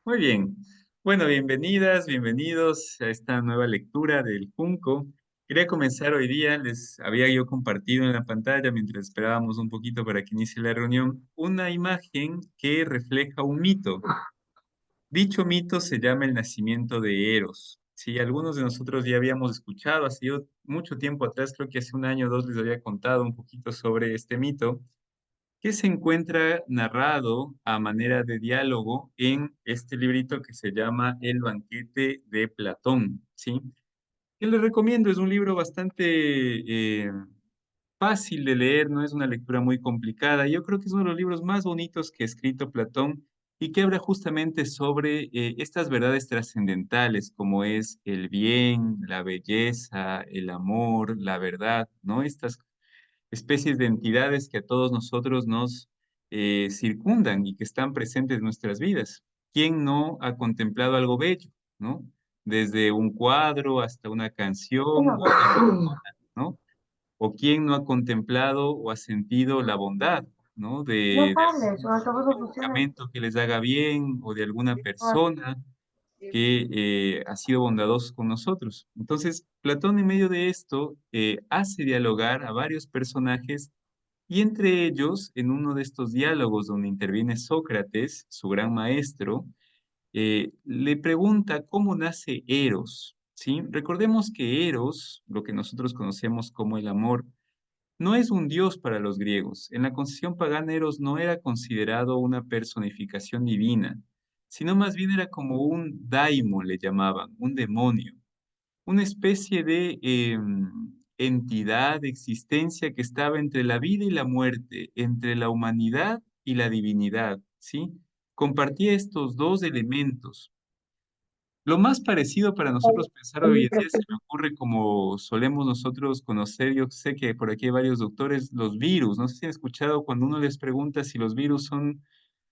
Muy bien. Bueno, bienvenidas, bienvenidos a esta nueva lectura del Junco. Quería comenzar hoy día, les había yo compartido en la pantalla mientras esperábamos un poquito para que inicie la reunión, una imagen que refleja un mito. Dicho mito se llama el nacimiento de Eros. Sí, algunos de nosotros ya habíamos escuchado, ha sido mucho tiempo atrás, creo que hace un año o dos les había contado un poquito sobre este mito que se encuentra narrado a manera de diálogo en este librito que se llama El banquete de Platón, ¿sí? Que les recomiendo, es un libro bastante fácil de leer, no es una lectura muy complicada. Yo creo que es uno de los libros más bonitos que ha escrito Platón y que habla justamente sobre estas verdades trascendentales, como es el bien, la belleza, el amor, la verdad, ¿no? Estas especies de entidades que a todos nosotros nos circundan y que están presentes en nuestras vidas. ¿Quién no ha contemplado algo bello, ¿no? Desde un cuadro hasta una canción o No, una persona, ¿no? ¿O quién no ha contemplado o ha sentido la bondad, ¿no? no De algún parles, o acabo de funcionar. medicamento que les haga bien o de alguna persona que ha sido bondadoso con nosotros. Entonces, Platón en medio de esto hace dialogar a varios personajes y entre ellos, en uno de estos diálogos donde interviene Sócrates, su gran maestro, le pregunta cómo nace Eros, ¿sí? Recordemos que Eros, lo que nosotros conocemos como el amor, no es un dios para los griegos. En la concepción pagana, Eros no era considerado una personificación divina, sino más bien era como un daimon, le llamaban, un demonio, una especie de entidad, de existencia que estaba entre la vida y la muerte, entre la humanidad y la divinidad, ¿sí? Compartía estos dos elementos. Lo más parecido para nosotros pensar hoy en día se me ocurre como solemos nosotros conocer, yo sé que por aquí hay varios doctores, los virus. No sé si han escuchado cuando uno les pregunta si los virus son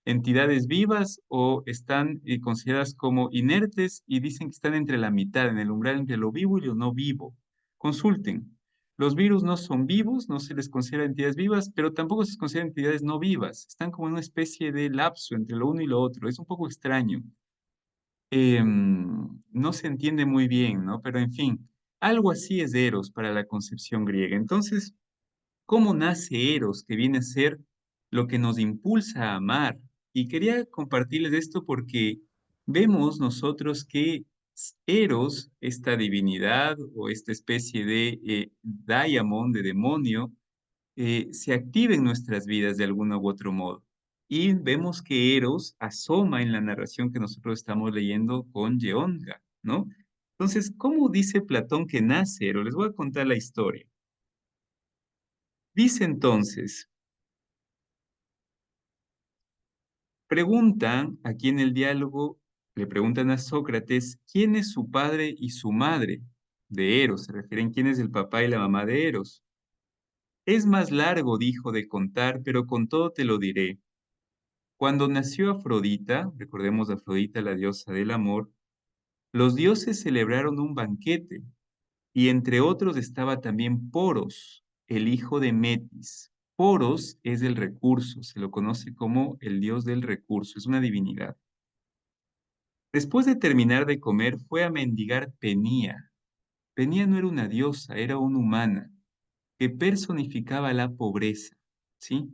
entidades vivas o están consideradas como inertes y dicen que están entre la mitad, en el umbral entre lo vivo y lo no vivo. Consulten. Los virus no son vivos, no se les considera entidades vivas, pero tampoco se les considera entidades no vivas. Están como en una especie de lapso entre lo uno y lo otro. Es un poco extraño. No se entiende muy bien, ¿no? Pero en fin, algo así es Eros para la concepción griega. Entonces, ¿cómo nace Eros, que viene a ser lo que nos impulsa a amar? Y quería compartirles esto porque vemos nosotros que Eros, esta divinidad o esta especie de daimon, de demonio, se activa en nuestras vidas de alguno u otro modo. Y vemos que Eros asoma en la narración que nosotros estamos leyendo con Yeonga, ¿no? Entonces, ¿cómo dice Platón que nace Eros? Les voy a contar la historia. Dice entonces, preguntan aquí en el diálogo, le preguntan a Sócrates, ¿quién es su padre y su madre de Eros? Se refieren quién es el papá y la mamá de Eros. Es más largo, dijo, de contar, pero con todo te lo diré. Cuando nació Afrodita, recordemos a Afrodita, la diosa del amor, los dioses celebraron un banquete y entre otros estaba también Poros, el hijo de Metis. Poros es el recurso, se lo conoce como el dios del recurso, es una divinidad. Después de terminar de comer, fue a mendigar Penía. Penía no era una diosa, era una humana que personificaba la pobreza, ¿sí?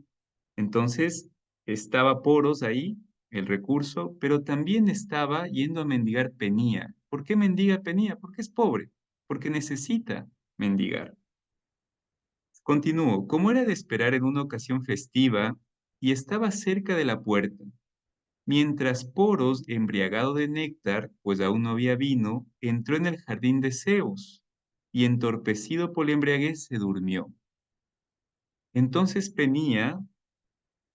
Entonces, estaba Poros ahí, el recurso, pero también estaba yendo a mendigar Penía. ¿Por qué mendiga Penía? Porque es pobre, porque necesita mendigar. Continúo, como era de esperar en una ocasión festiva, y estaba cerca de la puerta, mientras Poros, embriagado de néctar, pues aún no había vino, entró en el jardín de Zeus, y entorpecido por la embriaguez se durmió. Entonces Penía,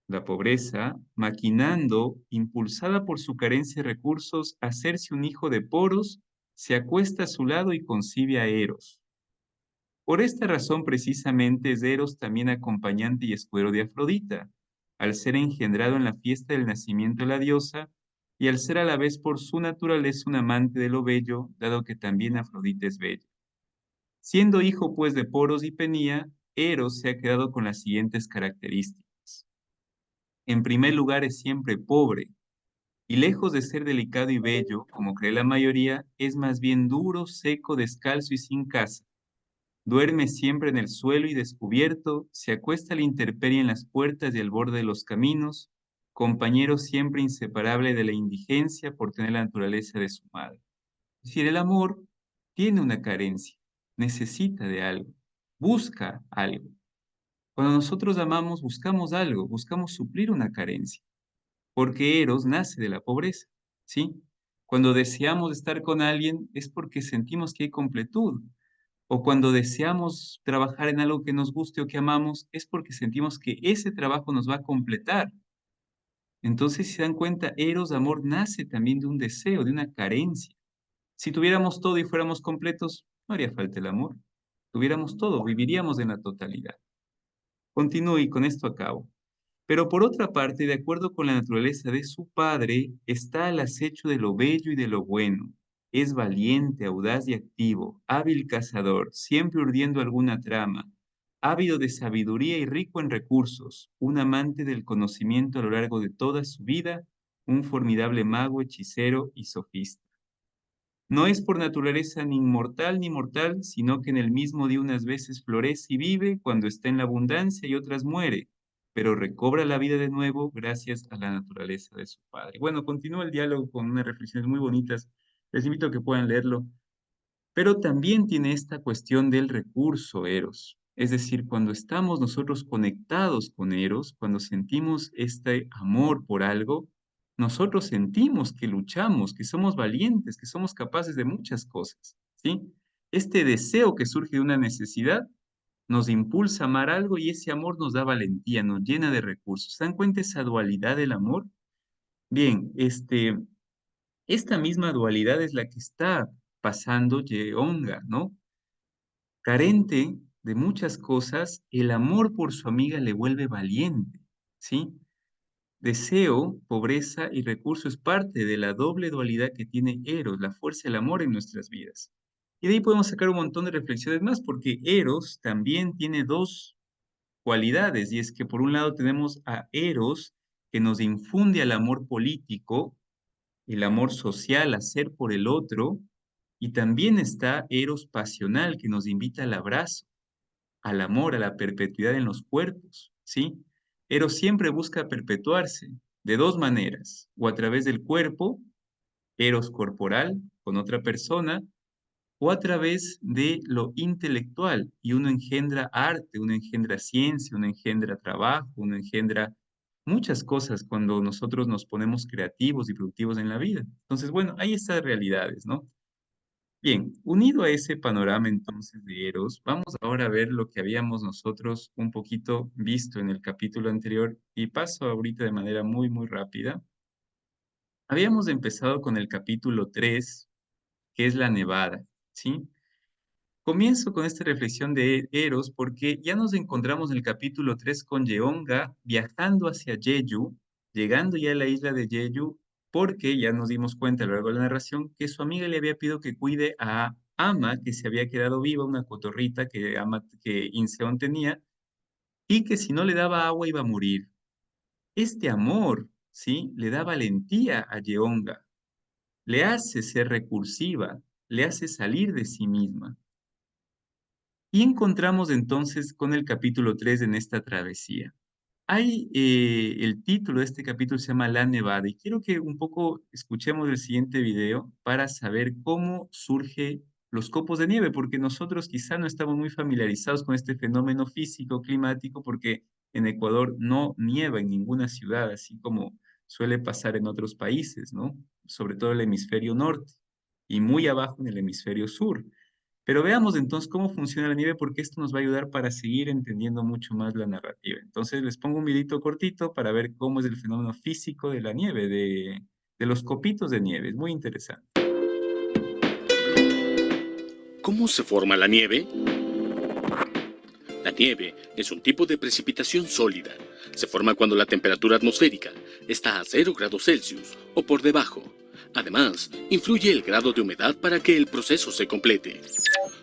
la pobreza, maquinando, impulsada por su carencia de recursos, a hacerse un hijo de Poros, se acuesta a su lado y concibe a Eros. Por esta razón precisamente es Eros también acompañante y escudero de Afrodita, al ser engendrado en la fiesta del nacimiento de la diosa y al ser a la vez por su naturaleza un amante de lo bello, dado que también Afrodita es bella. Siendo hijo pues de Poros y Penía, Eros se ha quedado con las siguientes características. En primer lugar es siempre pobre y lejos de ser delicado y bello, como cree la mayoría, es más bien duro, seco, descalzo y sin casa. Duerme siempre en el suelo y descubierto, se acuesta a la intemperie en las puertas y al borde de los caminos, compañero siempre inseparable de la indigencia por tener la naturaleza de su madre. Es decir, el amor tiene una carencia, necesita de algo, busca algo. Cuando nosotros amamos, buscamos algo, buscamos suplir una carencia, porque Eros nace de la pobreza, ¿sí? Cuando deseamos estar con alguien es porque sentimos que hay completud, o cuando deseamos trabajar en algo que nos guste o que amamos, es porque sentimos que ese trabajo nos va a completar. Entonces, si se dan cuenta, Eros, amor, nace también de un deseo, de una carencia. Si tuviéramos todo y fuéramos completos, no haría falta el amor. Tuviéramos todo, viviríamos en la totalidad. Continúo y con esto acabo. Pero por otra parte, de acuerdo con la naturaleza de su padre, está al acecho de lo bello y de lo bueno. Es valiente, audaz y activo, hábil cazador, siempre urdiendo alguna trama, ávido de sabiduría y rico en recursos, un amante del conocimiento a lo largo de toda su vida, un formidable mago, hechicero y sofista. No es por naturaleza ni inmortal ni mortal, sino que en el mismo día unas veces florece y vive cuando está en la abundancia y otras muere, pero recobra la vida de nuevo gracias a la naturaleza de su padre. Bueno, continúa el diálogo con unas reflexiones muy bonitas. Les invito a que puedan leerlo. Pero también tiene esta cuestión del recurso Eros. Es decir, cuando estamos nosotros conectados con Eros, cuando sentimos este amor por algo, nosotros sentimos que luchamos, que somos valientes, que somos capaces de muchas cosas, ¿sí? Este deseo que surge de una necesidad nos impulsa a amar algo y ese amor nos da valentía, nos llena de recursos. ¿Se dan cuenta esa dualidad del amor? Bien, esta misma dualidad es la que está pasando Yeonga, ¿no? Carente de muchas cosas, el amor por su amiga le vuelve valiente, ¿sí? Deseo, pobreza y recurso es parte de la doble dualidad que tiene Eros, la fuerza del amor en nuestras vidas. Y de ahí podemos sacar un montón de reflexiones más, porque Eros también tiene dos cualidades, y es que por un lado tenemos a Eros, que nos infunde al amor político, el amor social, hacer por el otro, y también está Eros pasional, que nos invita al abrazo, al amor, a la perpetuidad en los cuerpos, ¿sí? Eros siempre busca perpetuarse de dos maneras, o a través del cuerpo, Eros corporal, con otra persona, o a través de lo intelectual, y uno engendra arte, uno engendra ciencia, uno engendra trabajo, uno engendra muchas cosas cuando nosotros nos ponemos creativos y productivos en la vida. Entonces, bueno, hay estas realidades, ¿no? Bien, unido a ese panorama entonces de Eros, vamos ahora a ver lo que habíamos nosotros un poquito visto en el capítulo anterior y paso ahorita de manera muy rápida. Habíamos empezado con el capítulo 3, que es la nevada, ¿sí? Comienzo con esta reflexión de Eros porque ya nos encontramos en el capítulo 3 con Yeonga viajando hacia Jeju, llegando ya a la isla de Jeju, porque ya nos dimos cuenta a lo largo de la narración que su amiga le había pedido que cuide a Ama, que se había quedado viva, una cotorrita que Inseón tenía, y que si no le daba agua iba a morir. Este amor, ¿sí? Le da valentía a Yeonga, le hace ser recursiva, le hace salir de sí misma. Y encontramos entonces con el capítulo 3 en esta travesía. El título de este capítulo se llama La Nevada y quiero que un poco escuchemos el siguiente video para saber cómo surge los copos de nieve, porque nosotros quizá no estamos muy familiarizados con este fenómeno físico climático porque en Ecuador no nieva en ninguna ciudad, así como suele pasar en otros países, ¿no? Sobre todo el hemisferio norte y muy abajo en el hemisferio sur. Pero veamos entonces cómo funciona la nieve, porque esto nos va a ayudar para seguir entendiendo mucho más la narrativa. Entonces les pongo un videito cortito para ver cómo es el fenómeno físico de la nieve, de los copitos de nieve. Es muy interesante. ¿Cómo se forma la nieve? La nieve es un tipo de precipitación sólida. Se forma cuando la temperatura atmosférica está a 0 grados Celsius o por debajo. Además, influye el grado de humedad para que el proceso se complete.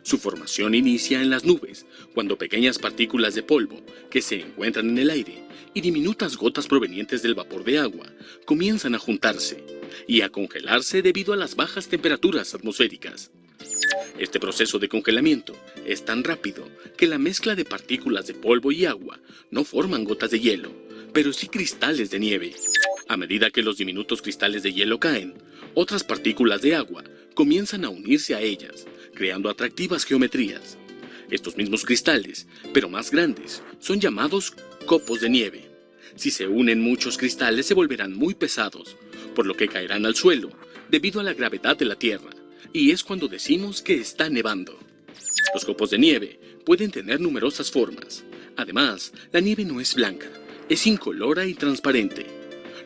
Su formación inicia en las nubes, cuando pequeñas partículas de polvo que se encuentran en el aire y diminutas gotas provenientes del vapor de agua comienzan a juntarse. y a congelarse debido a las bajas temperaturas atmosféricas. Este proceso de congelamiento es tan rápido que la mezcla de partículas de polvo y agua no forman gotas de hielo, pero sí cristales de nieve. A medida que los diminutos cristales de hielo caen, otras partículas de agua comienzan a unirse a ellas, creando atractivas geometrías. Estos mismos cristales, pero más grandes, son llamados copos de nieve. Si se unen muchos cristales se volverán muy pesados, por lo que caerán al suelo debido a la gravedad de la Tierra, y es cuando decimos que está nevando. Los copos de nieve pueden tener numerosas formas. Además, la nieve no es blanca, es incolora y transparente.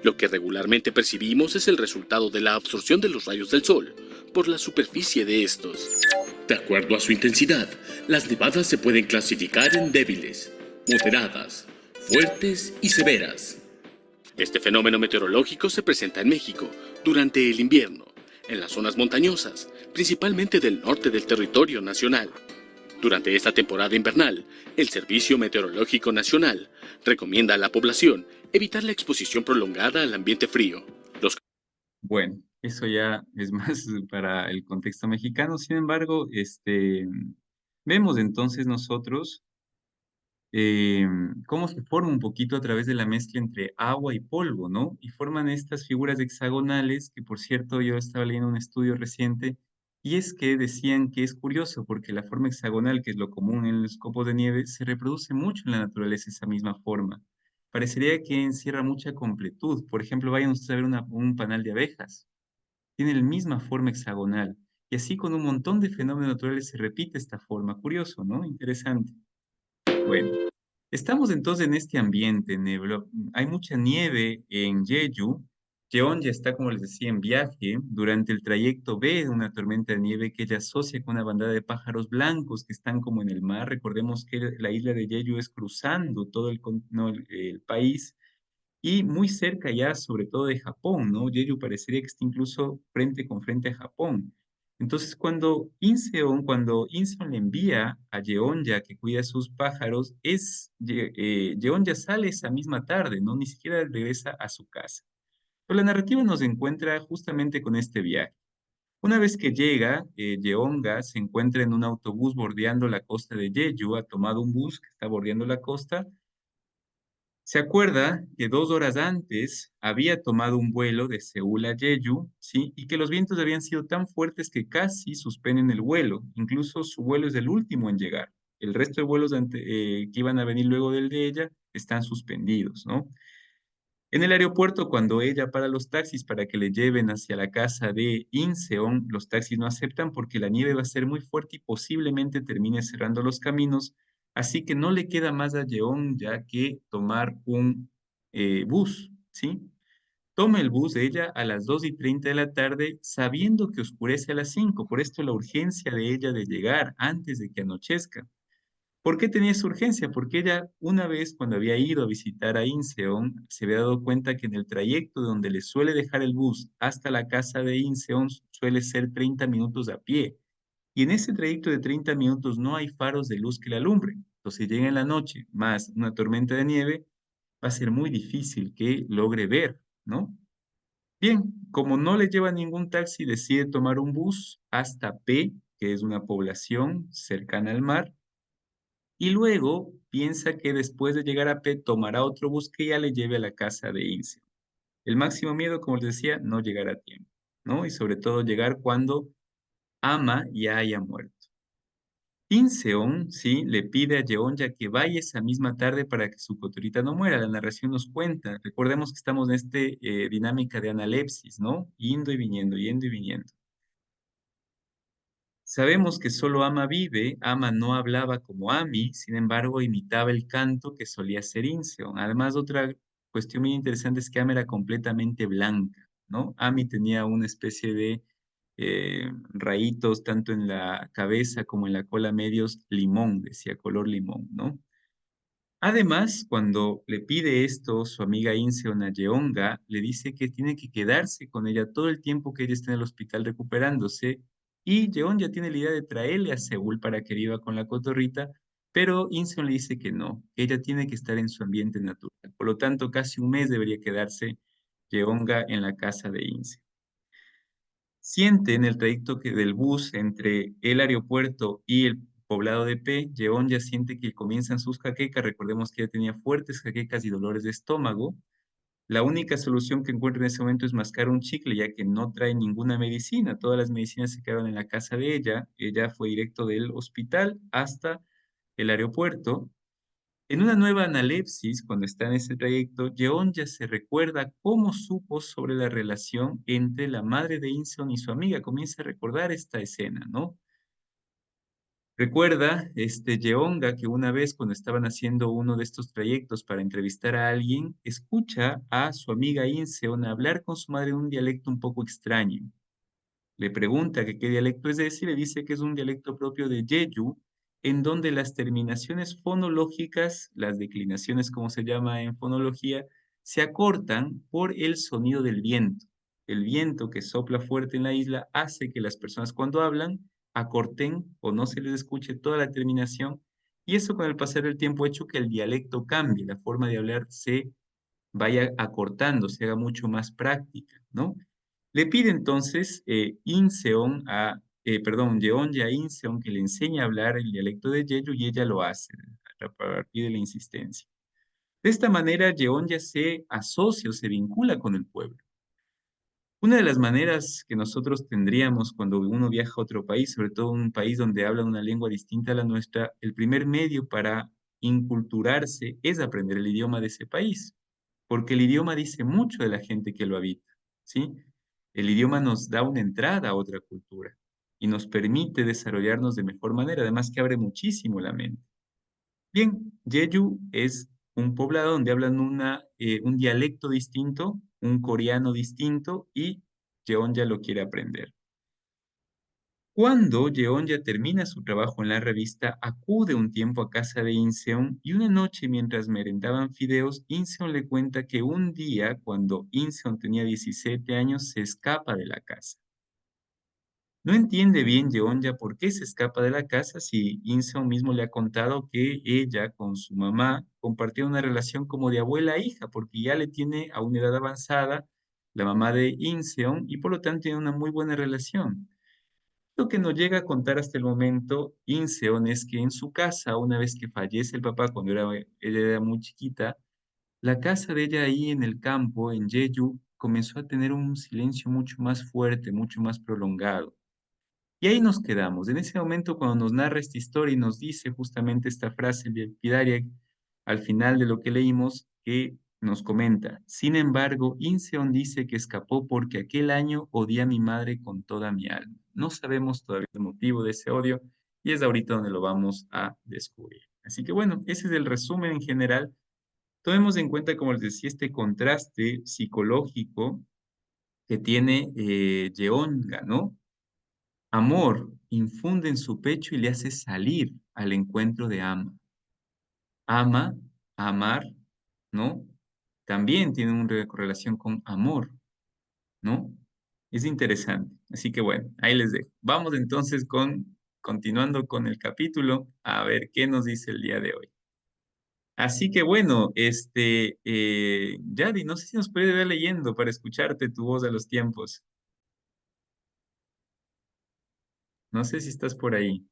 Lo que regularmente percibimos es el resultado de la absorción de los rayos del sol por la superficie de estos. De acuerdo a su intensidad, las nevadas se pueden clasificar en débiles, moderadas, fuertes y severas. Este fenómeno meteorológico se presenta en México durante el invierno, en las zonas montañosas, principalmente del norte del territorio nacional. Durante esta temporada invernal, el Servicio Meteorológico Nacional recomienda a la población evitar la exposición prolongada al ambiente frío. Los Bueno, eso ya es más para el contexto mexicano. Sin embargo, vemos entonces nosotros cómo se forma un poquito a través de la mezcla entre agua y polvo, ¿no? Y forman estas figuras hexagonales, que por cierto yo estaba leyendo un estudio reciente, y es que decían que es curioso porque la forma hexagonal, que es lo común en los copos de nieve, se reproduce mucho en la naturaleza esa misma forma. Parecería que encierra mucha completud. Por ejemplo, vayan ustedes a ver un panal de abejas. Tiene la misma forma hexagonal. Y así con un montón de fenómenos naturales se repite esta forma. Curioso, ¿no? Interesante. Bueno, estamos entonces en este ambiente, hay mucha nieve en Jeju. Jeon ya está, como les decía, en viaje. Durante el trayecto ve una tormenta de nieve que ella asocia con una bandada de pájaros blancos que están como en el mar. Recordemos que la isla de Jeju es cruzando todo no, el país y muy cerca ya, sobre todo de Japón, ¿no? Jeju parecería que está incluso frente con frente a Japón. Entonces, cuando Inseon le envía a Yeonja que cuida sus pájaros, Yeonja sale esa misma tarde, ¿no? Ni siquiera regresa a su casa. Pero la narrativa nos encuentra justamente con este viaje. Una vez que llega, Yeonga se encuentra en un autobús bordeando la costa de Jeju, ha tomado un bus que está bordeando la costa. Se acuerda que 2 horas antes había tomado un vuelo de Seúl a Jeju, ¿sí? Y que los vientos habían sido tan fuertes que casi suspenden el vuelo. Incluso su vuelo es el último en llegar. El resto de vuelos que iban a venir luego del de ella están suspendidos, ¿no? En el aeropuerto, cuando ella para los taxis para que le lleven hacia la casa de Inseon, los taxis no aceptan porque la nieve va a ser muy fuerte y posiblemente termine cerrando los caminos, así que no le queda más a Yeon ya que tomar un bus, ¿sí? Toma el bus de ella a las 2:30 de la tarde, sabiendo que oscurece a las 5, por esto la urgencia de ella de llegar antes de que anochezca. ¿Por qué tenía esa urgencia? Porque ella, una vez cuando había ido a visitar a Inseon, se había dado cuenta que en el trayecto donde le suele dejar el bus hasta la casa de Inseon suele ser 30 minutos a pie. Y en ese trayecto de 30 minutos no hay faros de luz que le alumbren. Entonces, si llega en la noche más una tormenta de nieve, va a ser muy difícil que logre ver, ¿no? Bien, como no le lleva ningún taxi, decide tomar un bus hasta P, que es una población cercana al mar, y luego piensa que después de llegar a P tomará otro bus que ya le lleve a la casa de Ince. El máximo miedo, como les decía, no llegar a tiempo, ¿no? Y sobre todo llegar cuando Ama ya haya muerto. Inseon, sí, le pide a Yeonja que vaya esa misma tarde para que su cotorita no muera. La narración nos cuenta. Recordemos que estamos en esta dinámica de analepsis, ¿no? Yendo y viniendo, yendo y viniendo. Sabemos que solo Ama vive, Ama no hablaba como Ami, sin embargo imitaba el canto que solía hacer Inseon. Además, otra cuestión muy interesante es que Ama era completamente blanca, ¿no? Ami tenía una especie de rayitos tanto en la cabeza como en la cola medios limón, decía color limón, ¿no? Además, cuando le pide esto, su amiga Inseon a Yeonga le dice que tiene que quedarse con ella todo el tiempo que ella está en el hospital recuperándose, y Yeon ya tiene la idea de traerle a Seúl para que viva con la cotorrita, pero Inseon le dice que no, que ella tiene que estar en su ambiente natural. Por lo tanto, casi un mes debería quedarse Yeonga en la casa de Inseon. Siente en el trayecto del bus entre el aeropuerto y el poblado de P, Yeon ya siente que comienzan sus jaquecas. Recordemos que ella tenía fuertes jaquecas y dolores de estómago. La única solución que encuentra en ese momento es mascar un chicle, ya que no trae ninguna medicina. Todas las medicinas se quedaron en la casa de ella. Ella fue directo del hospital hasta el aeropuerto. En una nueva analepsis, cuando está en ese trayecto, Yeon ya se recuerda cómo supo sobre la relación entre la madre de Inseon y su amiga. Comienza a recordar esta escena, ¿no? Recuerda, Yeonga, que una vez cuando estaban haciendo uno de estos trayectos para entrevistar a alguien, escucha a su amiga Inseon hablar con su madre en un dialecto un poco extraño. Le pregunta que qué dialecto es ese y le dice que es un dialecto propio de Jeju, en donde las terminaciones fonológicas, las declinaciones como se llama en fonología, se acortan por el sonido del viento. El viento que sopla fuerte en la isla hace que las personas cuando hablan acorten o no se les escuche toda la terminación y eso con el pasar del tiempo ha hecho que el dialecto cambie, la forma de hablar se vaya acortando, se haga mucho más práctica, ¿no? Le pide entonces Yeonja a Inseon que le enseñe a hablar el dialecto de Jeju y ella lo hace a partir de la insistencia. De esta manera, Yeonja se asocia o se vincula con el pueblo. Una de las maneras que nosotros tendríamos cuando uno viaja a otro país, sobre todo un país donde habla una lengua distinta a la nuestra, el primer medio para inculturarse es aprender el idioma de ese país, porque el idioma dice mucho de la gente que lo habita, ¿sí? El idioma nos da una entrada a otra cultura y nos permite desarrollarnos de mejor manera, además que abre muchísimo la mente. Bien, Jeju es un poblado donde hablan un dialecto distinto, un coreano distinto y Yeonja lo quiere aprender. Cuando Yeonja termina su trabajo en la revista, acude un tiempo a casa de Inseon y una noche mientras merendaban fideos, Inseon le cuenta que un día, cuando Inseon tenía 17 años, se escapa de la casa. No entiende bien Yeonja por qué se escapa de la casa si Inseon mismo le ha contado que ella con su mamá compartía una relación como de abuela a hija, porque ya le tiene a una edad avanzada la mamá de Inseon y por lo tanto tiene una muy buena relación. Lo que nos llega a contar hasta el momento Inseon es que en su casa, una vez que fallece el papá cuando ella era muy chiquita, la casa de ella ahí en el campo, en Jeju, comenzó a tener un silencio mucho más fuerte, mucho más prolongado. Y ahí nos quedamos. En ese momento, cuando nos narra esta historia y nos dice justamente esta frase lapidaria al final de lo que leímos, que nos comenta, sin embargo, Inseon dice que escapó porque aquel año odié a mi madre con toda mi alma. No sabemos todavía el motivo de ese odio y es ahorita donde lo vamos a descubrir. Así que bueno, ese es el resumen en general. Tomemos en cuenta, como les decía, este contraste psicológico que tiene Yeonga, ¿no? Amor infunde en su pecho y le hace salir al encuentro de ama. Ama, amar, ¿no? También tiene una correlación con amor, ¿no? Es interesante. Así que bueno, ahí les dejo. Vamos entonces continuando con el capítulo, a ver qué nos dice el día de hoy. Así que bueno, Yadi, no sé si nos puede ver leyendo para escucharte tu voz a los tiempos. No sé si estás por ahí.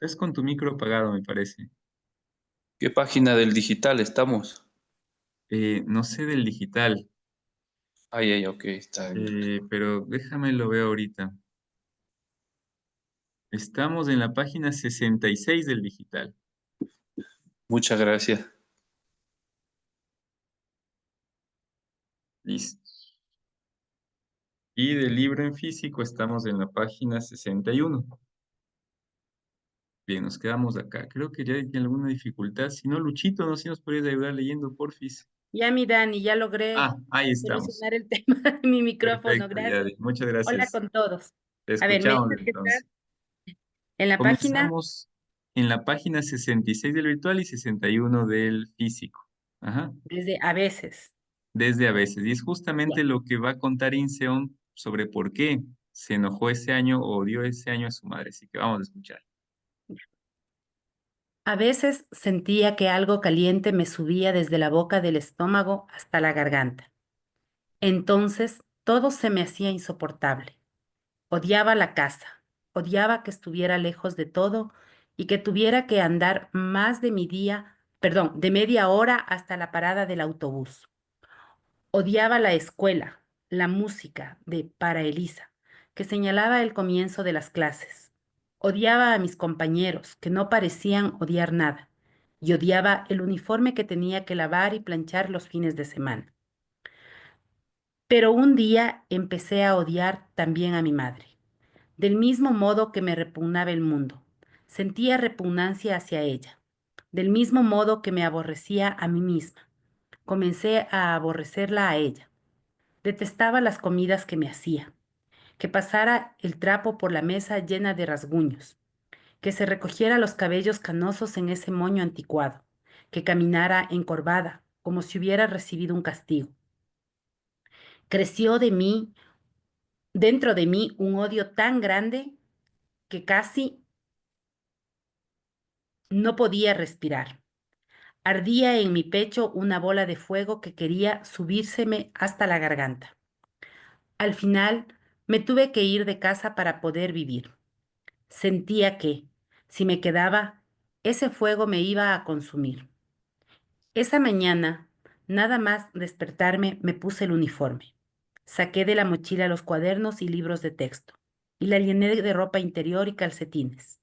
Estás con tu micro apagado, me parece. ¿Qué página del digital estamos? No sé del digital, Ay, ay, ok, está bien. pero déjame lo veo ahorita. Estamos en la página 66 del digital. Muchas gracias. Listo. Y del libro en físico estamos en la página 61. Bien, nos quedamos acá. Creo que ya hay alguna dificultad. Si no, Luchito, no sé si nos podrías ayudar leyendo, porfis. Ya, mi Dani, ya logré Ahí estamos. solucionar el tema de mi micrófono, Perfecto, gracias. Yadi. Muchas Hola gracias. con todos. Te A ver, me escuchamos dices que estás entonces. en la página Comenzamos en la página 66 del virtual y 61 del físico. Ajá. desde a veces. Desde a veces. Y es Ya. justamente lo que va a contar Inseon sobre por qué se enojó ese año o odió ese año a su madre. Así que vamos a escuchar. A veces sentía que algo caliente me subía desde la boca del estómago hasta la garganta. Entonces todo se me hacía insoportable. Odiaba la casa, odiaba que estuviera lejos de todo y que tuviera que andar más de de media hora hasta la parada del autobús. Odiaba la escuela, la música de Para Elisa, que señalaba el comienzo de las clases. Odiaba a mis compañeros, que no parecían odiar nada. Y odiaba el uniforme que tenía que lavar y planchar los fines de semana. Pero un día empecé a odiar también a mi madre. Del mismo modo que me repugnaba el mundo, sentía repugnancia hacia ella. Del mismo modo que me aborrecía a mí misma, comencé a aborrecerla a ella. Detestaba las comidas que me hacía, que pasara el trapo por la mesa llena de rasguños, que se recogiera los cabellos canosos en ese moño anticuado, que caminara encorvada, como si hubiera recibido un castigo. Creció dentro de mí, un odio tan grande que casi no podía respirar. Ardía en mi pecho una bola de fuego que quería subírseme hasta la garganta. Al final, me tuve que ir de casa para poder vivir. Sentía que, si me quedaba, ese fuego me iba a consumir. Esa mañana, nada más despertarme, me puse el uniforme. Saqué de la mochila los cuadernos y libros de texto, y la llené de ropa interior y calcetines.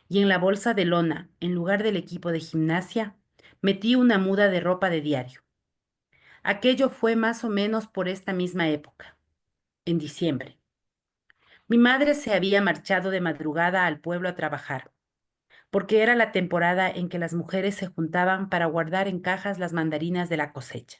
Y en la bolsa de lona, en lugar del equipo de gimnasia, metí una muda de ropa de diario. Aquello fue más o menos por esta misma época, en diciembre. Mi madre se había marchado de madrugada al pueblo a trabajar, porque era la temporada en que las mujeres se juntaban para guardar en cajas las mandarinas de la cosecha.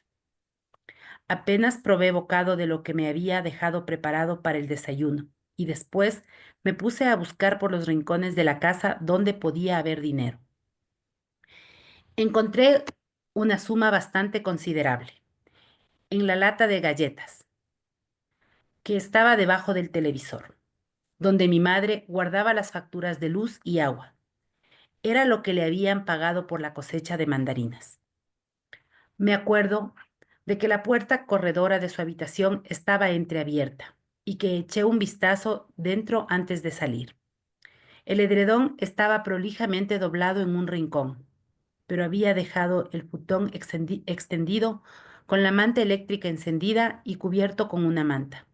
Apenas probé bocado de lo que me había dejado preparado para el desayuno, y después me puse a buscar por los rincones de la casa donde podía haber dinero. Encontré una suma bastante considerable en la lata de galletas que estaba debajo del televisor, donde mi madre guardaba las facturas de luz y agua. Era lo que le habían pagado por la cosecha de mandarinas. Me acuerdo de que la puerta corredora de su habitación estaba entreabierta y que eché un vistazo dentro antes de salir. El edredón estaba prolijamente doblado en un rincón, pero había dejado el futón extendido con la manta eléctrica encendida y cubierto con una manta.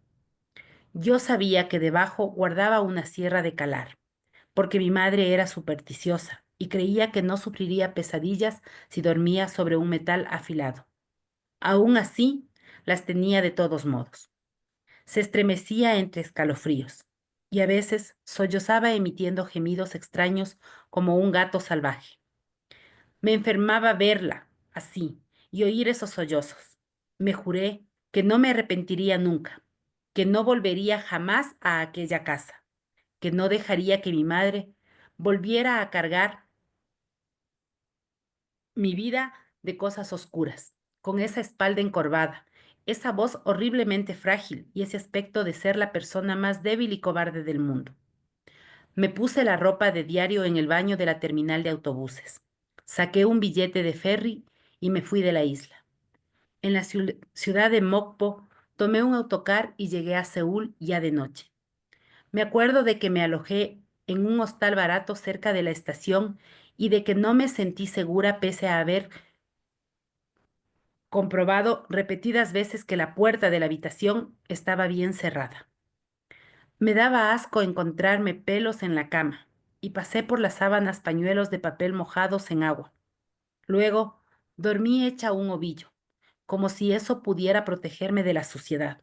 Yo sabía que debajo guardaba una sierra de calar, porque mi madre era supersticiosa y creía que no sufriría pesadillas si dormía sobre un metal afilado. Aún así, las tenía de todos modos. Se estremecía entre escalofríos y a veces sollozaba emitiendo gemidos extraños como un gato salvaje. Me enfermaba verla así y oír esos sollozos. Me juré que no me arrepentiría nunca, que no volvería jamás a aquella casa, que no dejaría que mi madre volviera a cargar mi vida de cosas oscuras, con esa espalda encorvada, esa voz horriblemente frágil y ese aspecto de ser la persona más débil y cobarde del mundo. Me puse la ropa de diario en el baño de la terminal de autobuses. Saqué un billete de ferry y me fui de la isla. En la ciudad de Mokpo tomé un autocar y llegué a Seúl ya de noche. Me acuerdo de que me alojé en un hostal barato cerca de la estación y de que no me sentí segura pese a haber comprobado repetidas veces que la puerta de la habitación estaba bien cerrada. Me daba asco encontrarme pelos en la cama y pasé por las sábanas pañuelos de papel mojados en agua. Luego dormí hecha un ovillo, como si eso pudiera protegerme de la suciedad.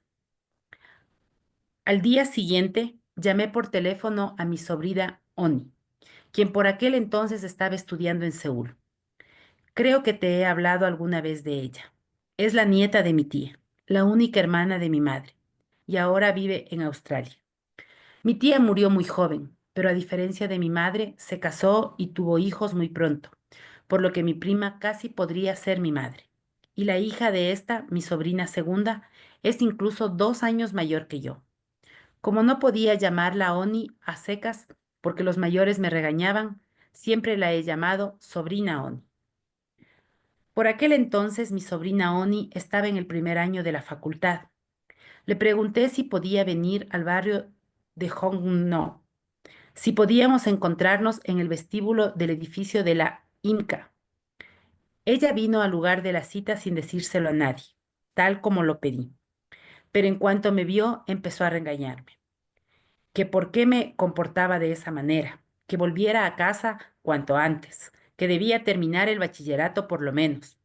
Al día siguiente llamé por teléfono a mi sobrina Oni, quien por aquel entonces estaba estudiando en Seúl. Creo que te he hablado alguna vez de ella. Es la nieta de mi tía, la única hermana de mi madre, y ahora vive en Australia. Mi tía murió muy joven, pero a diferencia de mi madre, se casó y tuvo hijos muy pronto, por lo que mi prima casi podría ser mi madre. Y la hija de esta, mi sobrina segunda, es incluso 2 años mayor que yo. Como no podía llamarla Oni a secas porque los mayores me regañaban, Siempre la he llamado sobrina Oni. Por aquel entonces mi sobrina Oni estaba en el primer año de la facultad. Le pregunté si podía venir al barrio de Hongno, si podíamos encontrarnos en el vestíbulo del edificio de la INCA. Ella vino al lugar de la cita sin decírselo a nadie, tal como lo pedí, pero en cuanto me vio empezó a regañarme, que por qué me comportaba de esa manera, que volviera a casa cuanto antes, que debía terminar el bachillerato por lo menos,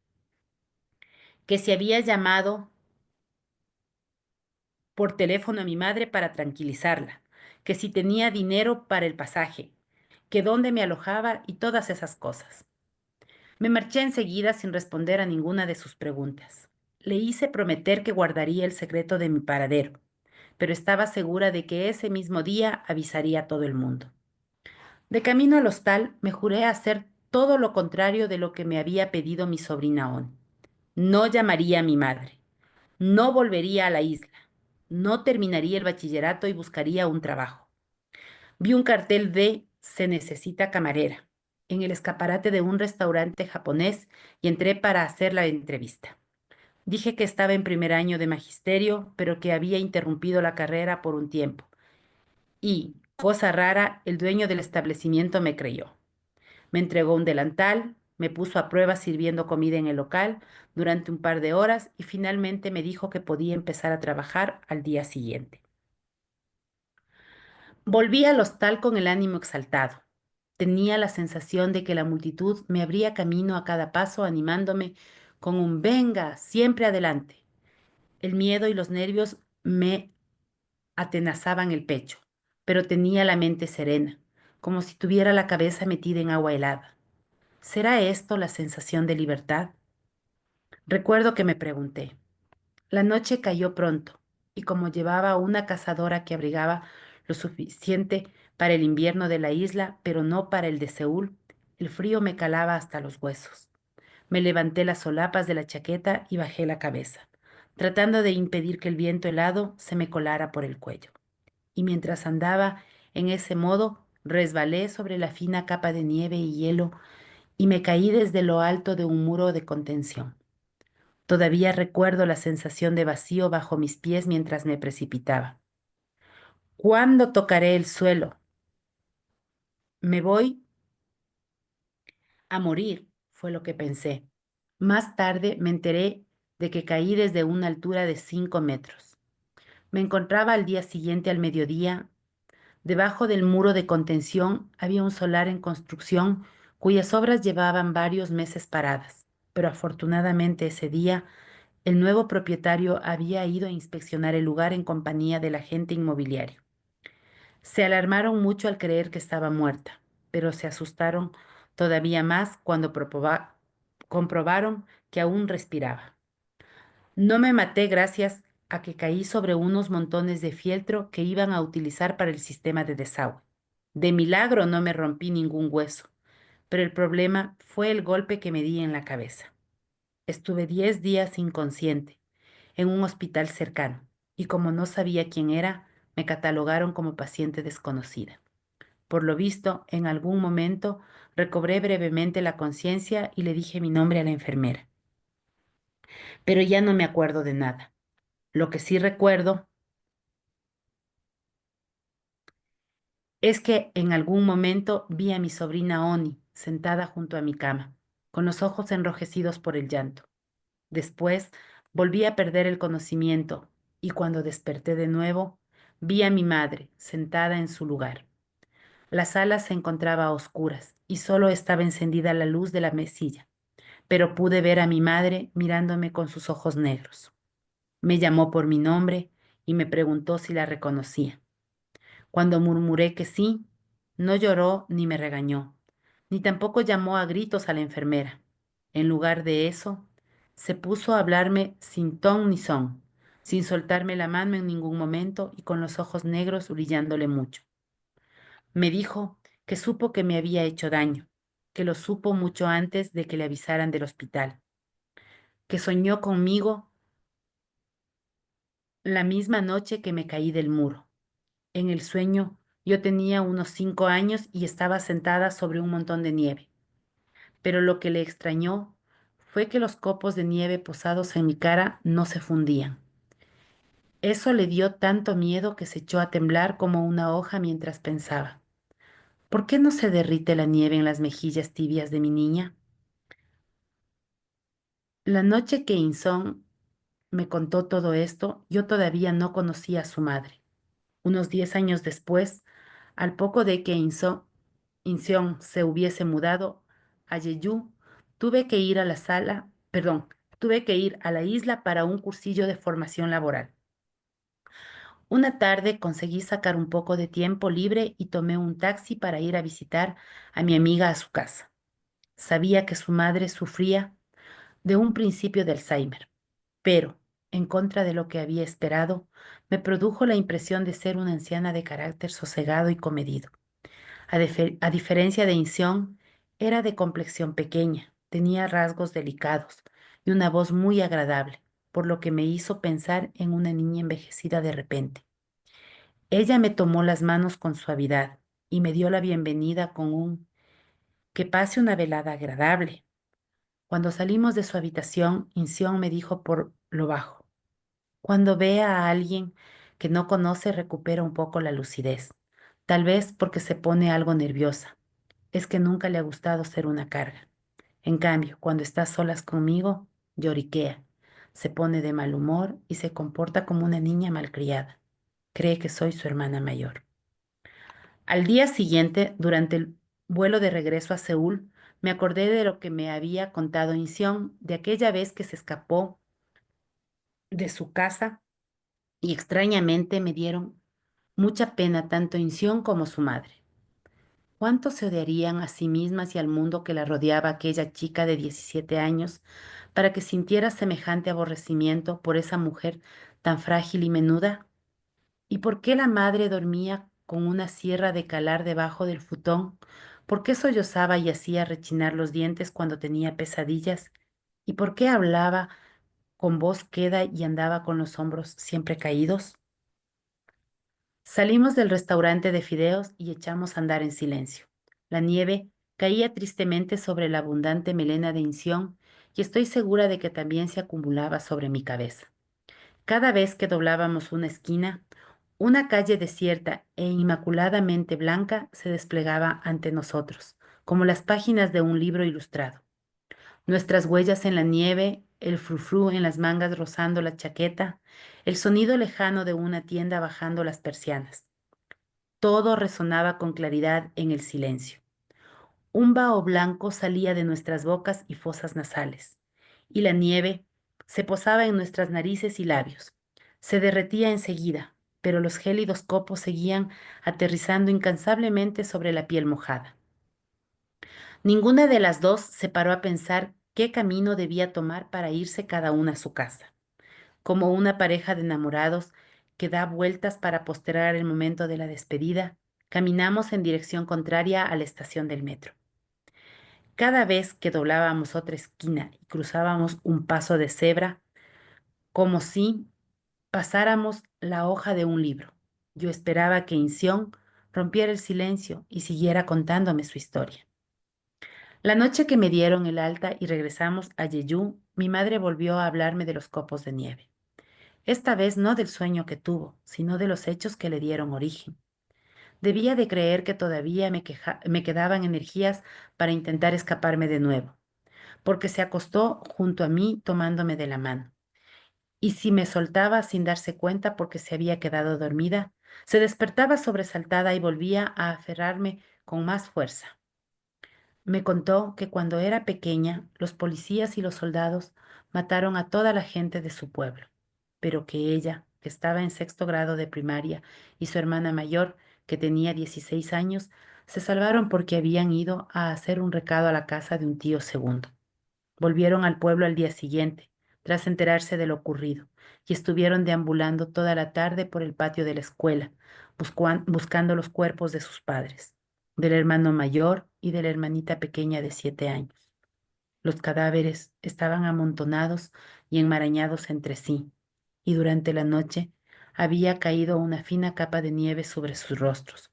que se había llamado por teléfono a mi madre para tranquilizarla, que si tenía dinero para el pasaje, que dónde me alojaba y todas esas cosas. Me marché enseguida sin responder a ninguna de sus preguntas. Le hice prometer que guardaría el secreto de mi paradero, pero estaba segura de que ese mismo día avisaría a todo el mundo. De camino al hostal, me juré hacer todo lo contrario de lo que me había pedido mi sobrina On. No llamaría a mi madre, no volvería a la isla, no terminaría el bachillerato y buscaría un trabajo. Vi un cartel de "Se necesita camarera" en el escaparate de un restaurante japonés y entré para hacer la entrevista. Dije que estaba en primer año de magisterio, pero que había interrumpido la carrera por un tiempo. Y, cosa rara, el dueño del establecimiento me creyó. Me entregó un delantal, me puso a prueba sirviendo comida en el local durante un par de horas y finalmente me dijo que podía empezar a trabajar al día siguiente. Volví al hostal con el ánimo exaltado. Tenía la sensación de que la multitud me abría camino a cada paso, animándome con un venga, siempre adelante. El miedo y los nervios me atenazaban el pecho, pero tenía la mente serena, como si tuviera la cabeza metida en agua helada. ¿Será esto la sensación de libertad? Recuerdo que me pregunté. La noche cayó pronto, y como llevaba una cazadora que abrigaba lo suficiente para el invierno de la isla, pero no para el de Seúl, el frío me calaba hasta los huesos. Me levanté las solapas de la chaqueta y bajé la cabeza, tratando de impedir que el viento helado se me colara por el cuello. Y mientras andaba en ese modo, resbalé sobre la fina capa de nieve y hielo y me caí desde lo alto de un muro de contención. Todavía recuerdo la sensación de vacío bajo mis pies mientras me precipitaba. ¿Cuándo tocaré el suelo? Me voy a morir, fue lo que pensé. Más tarde me enteré de que caí desde una altura de 5 metros. Me encontraba al día siguiente al mediodía. Debajo del muro de contención había un solar en construcción cuyas obras llevaban varios meses paradas, pero afortunadamente ese día el nuevo propietario había ido a inspeccionar el lugar en compañía del agente inmobiliario. Se alarmaron mucho al creer que estaba muerta, pero se asustaron todavía más cuando comprobaron que aún respiraba. No me maté gracias a que caí sobre unos montones de fieltro que iban a utilizar para el sistema de desagüe. De milagro no me rompí ningún hueso, pero el problema fue el golpe que me di en la cabeza. Estuve 10 días inconsciente en un hospital cercano y como no sabía quién era, me catalogaron como paciente desconocida. Por lo visto, en algún momento recobré brevemente la conciencia y le dije mi nombre a la enfermera, pero ya no me acuerdo de nada. Lo que sí recuerdo es que en algún momento vi a mi sobrina Oni sentada junto a mi cama, con los ojos enrojecidos por el llanto. Después volví a perder el conocimiento y cuando desperté de nuevo, vi a mi madre sentada en su lugar. La sala se encontraba a oscuras y solo estaba encendida la luz de la mesilla, pero pude ver a mi madre mirándome con sus ojos negros. Me llamó por mi nombre y me preguntó si la reconocía. Cuando murmuré que sí, no lloró ni me regañó, ni tampoco llamó a gritos a la enfermera. En lugar de eso, se puso a hablarme sin ton ni son, sin soltarme la mano en ningún momento y con los ojos negros brillándole mucho. Me dijo que supo que me había hecho daño, que lo supo mucho antes de que le avisaran del hospital, que soñó conmigo la misma noche que me caí del muro. En el sueño Yo tenía unos 5 años y estaba sentada sobre un montón de nieve, pero lo que le extrañó fue que los copos de nieve posados en mi cara no se fundían. Eso le dio tanto miedo que se echó a temblar como una hoja mientras pensaba, ¿por qué no se derrite la nieve en las mejillas tibias de mi niña? La noche que Inson me contó todo esto, yo todavía no conocía a su madre. Unos 10 años después, al poco de que Inseon se hubiese mudado a Jeju, tuve que ir a la sala, perdón, tuve que ir a la isla para un cursillo de formación laboral. Una tarde conseguí sacar un poco de tiempo libre y tomé un taxi para ir a visitar a mi amiga a su casa. Sabía que su madre sufría de un principio de Alzheimer, pero, en contra de lo que había esperado, me produjo la impresión de ser una anciana de carácter sosegado y comedido. A diferencia de Inción, era de complexión pequeña, tenía rasgos delicados y una voz muy agradable, por lo que me hizo pensar en una niña envejecida de repente. Ella me tomó las manos con suavidad y me dio la bienvenida con un que pase una velada agradable. Cuando salimos de su habitación, Inción me dijo por lo bajo: cuando vea a alguien que no conoce, recupera un poco la lucidez, tal vez porque se pone algo nerviosa. Es que nunca le ha gustado ser una carga. En cambio, cuando está solas conmigo, lloriquea, se pone de mal humor y se comporta como una niña malcriada. Cree que soy su hermana mayor. Al día siguiente, durante el vuelo de regreso a Seúl, me acordé de lo que me había contado Inseon, de aquella vez que se escapó de su casa y extrañamente me dieron mucha pena tanto Inseon como su madre. ¿Cuánto se odiarían a sí mismas y al mundo que la rodeaba aquella chica de 17 años para que sintiera semejante aborrecimiento por esa mujer tan frágil y menuda? ¿Y por qué la madre dormía con una sierra de calar debajo del futón? ¿Por qué sollozaba y hacía rechinar los dientes cuando tenía pesadillas? ¿Y por qué hablaba con voz queda y andaba con los hombros siempre caídos? Salimos del restaurante de fideos y echamos a andar en silencio. La nieve caía tristemente sobre la abundante melena de Inción y estoy segura de que también se acumulaba sobre mi cabeza. Cada vez que doblábamos una esquina, una calle desierta e inmaculadamente blanca se desplegaba ante nosotros, como las páginas de un libro ilustrado. Nuestras huellas en la nieve, el frufrú en las mangas rozando la chaqueta, el sonido lejano de una tienda bajando las persianas. Todo resonaba con claridad en el silencio. Un vaho blanco salía de nuestras bocas y fosas nasales, y la nieve se posaba en nuestras narices y labios. Se derretía enseguida, pero los gélidos copos seguían aterrizando incansablemente sobre la piel mojada. Ninguna de las dos se paró a pensar qué camino debía tomar para irse cada una a su casa, como una pareja de enamorados que da vueltas para postergar el momento de la despedida. Caminamos en dirección contraria a la estación del metro. Cada vez que doblábamos otra esquina y cruzábamos un paso de cebra, como si pasáramos la hoja de un libro, yo esperaba que Inción rompiera el silencio y siguiera contándome su historia. La noche que me dieron el alta y regresamos a Jeju, mi madre volvió a hablarme de los copos de nieve. Esta vez no del sueño que tuvo, sino de los hechos que le dieron origen. Debía de creer que todavía me quedaban energías para intentar escaparme de nuevo, porque se acostó junto a mí tomándome de la mano. Y si me soltaba sin darse cuenta porque se había quedado dormida, se despertaba sobresaltada y volvía a aferrarme con más fuerza. Me contó que cuando era pequeña, los policías y los soldados mataron a toda la gente de su pueblo, pero que ella, que estaba en sexto grado de primaria, y su hermana mayor, que tenía 16 años, se salvaron porque habían ido a hacer un recado a la casa de un tío segundo. Volvieron al pueblo al día siguiente, tras enterarse de lo ocurrido, y estuvieron deambulando toda la tarde por el patio de la escuela, buscando los cuerpos de sus padres, del hermano mayor y de la hermanita pequeña de 7 años. Los cadáveres estaban amontonados y enmarañados entre sí, y durante la noche había caído una fina capa de nieve sobre sus rostros.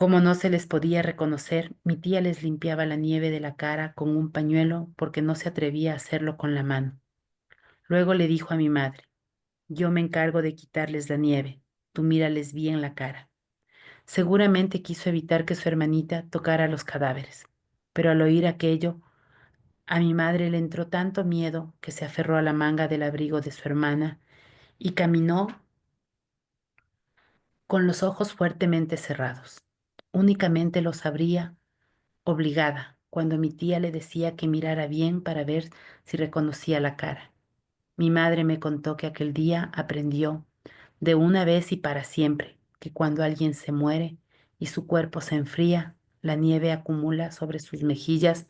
Como no se les podía reconocer, mi tía les limpiaba la nieve de la cara con un pañuelo porque no se atrevía a hacerlo con la mano. Luego le dijo a mi madre, yo me encargo de quitarles la nieve, tú mírales bien la cara. Seguramente quiso evitar que su hermanita tocara los cadáveres, pero al oír aquello, a mi madre le entró tanto miedo que se aferró a la manga del abrigo de su hermana y caminó con los ojos fuertemente cerrados. Únicamente los abría obligada cuando mi tía le decía que mirara bien para ver si reconocía la cara. Mi madre me contó que aquel día aprendió de una vez y para siempre que cuando alguien se muere y su cuerpo se enfría, la nieve acumula sobre sus mejillas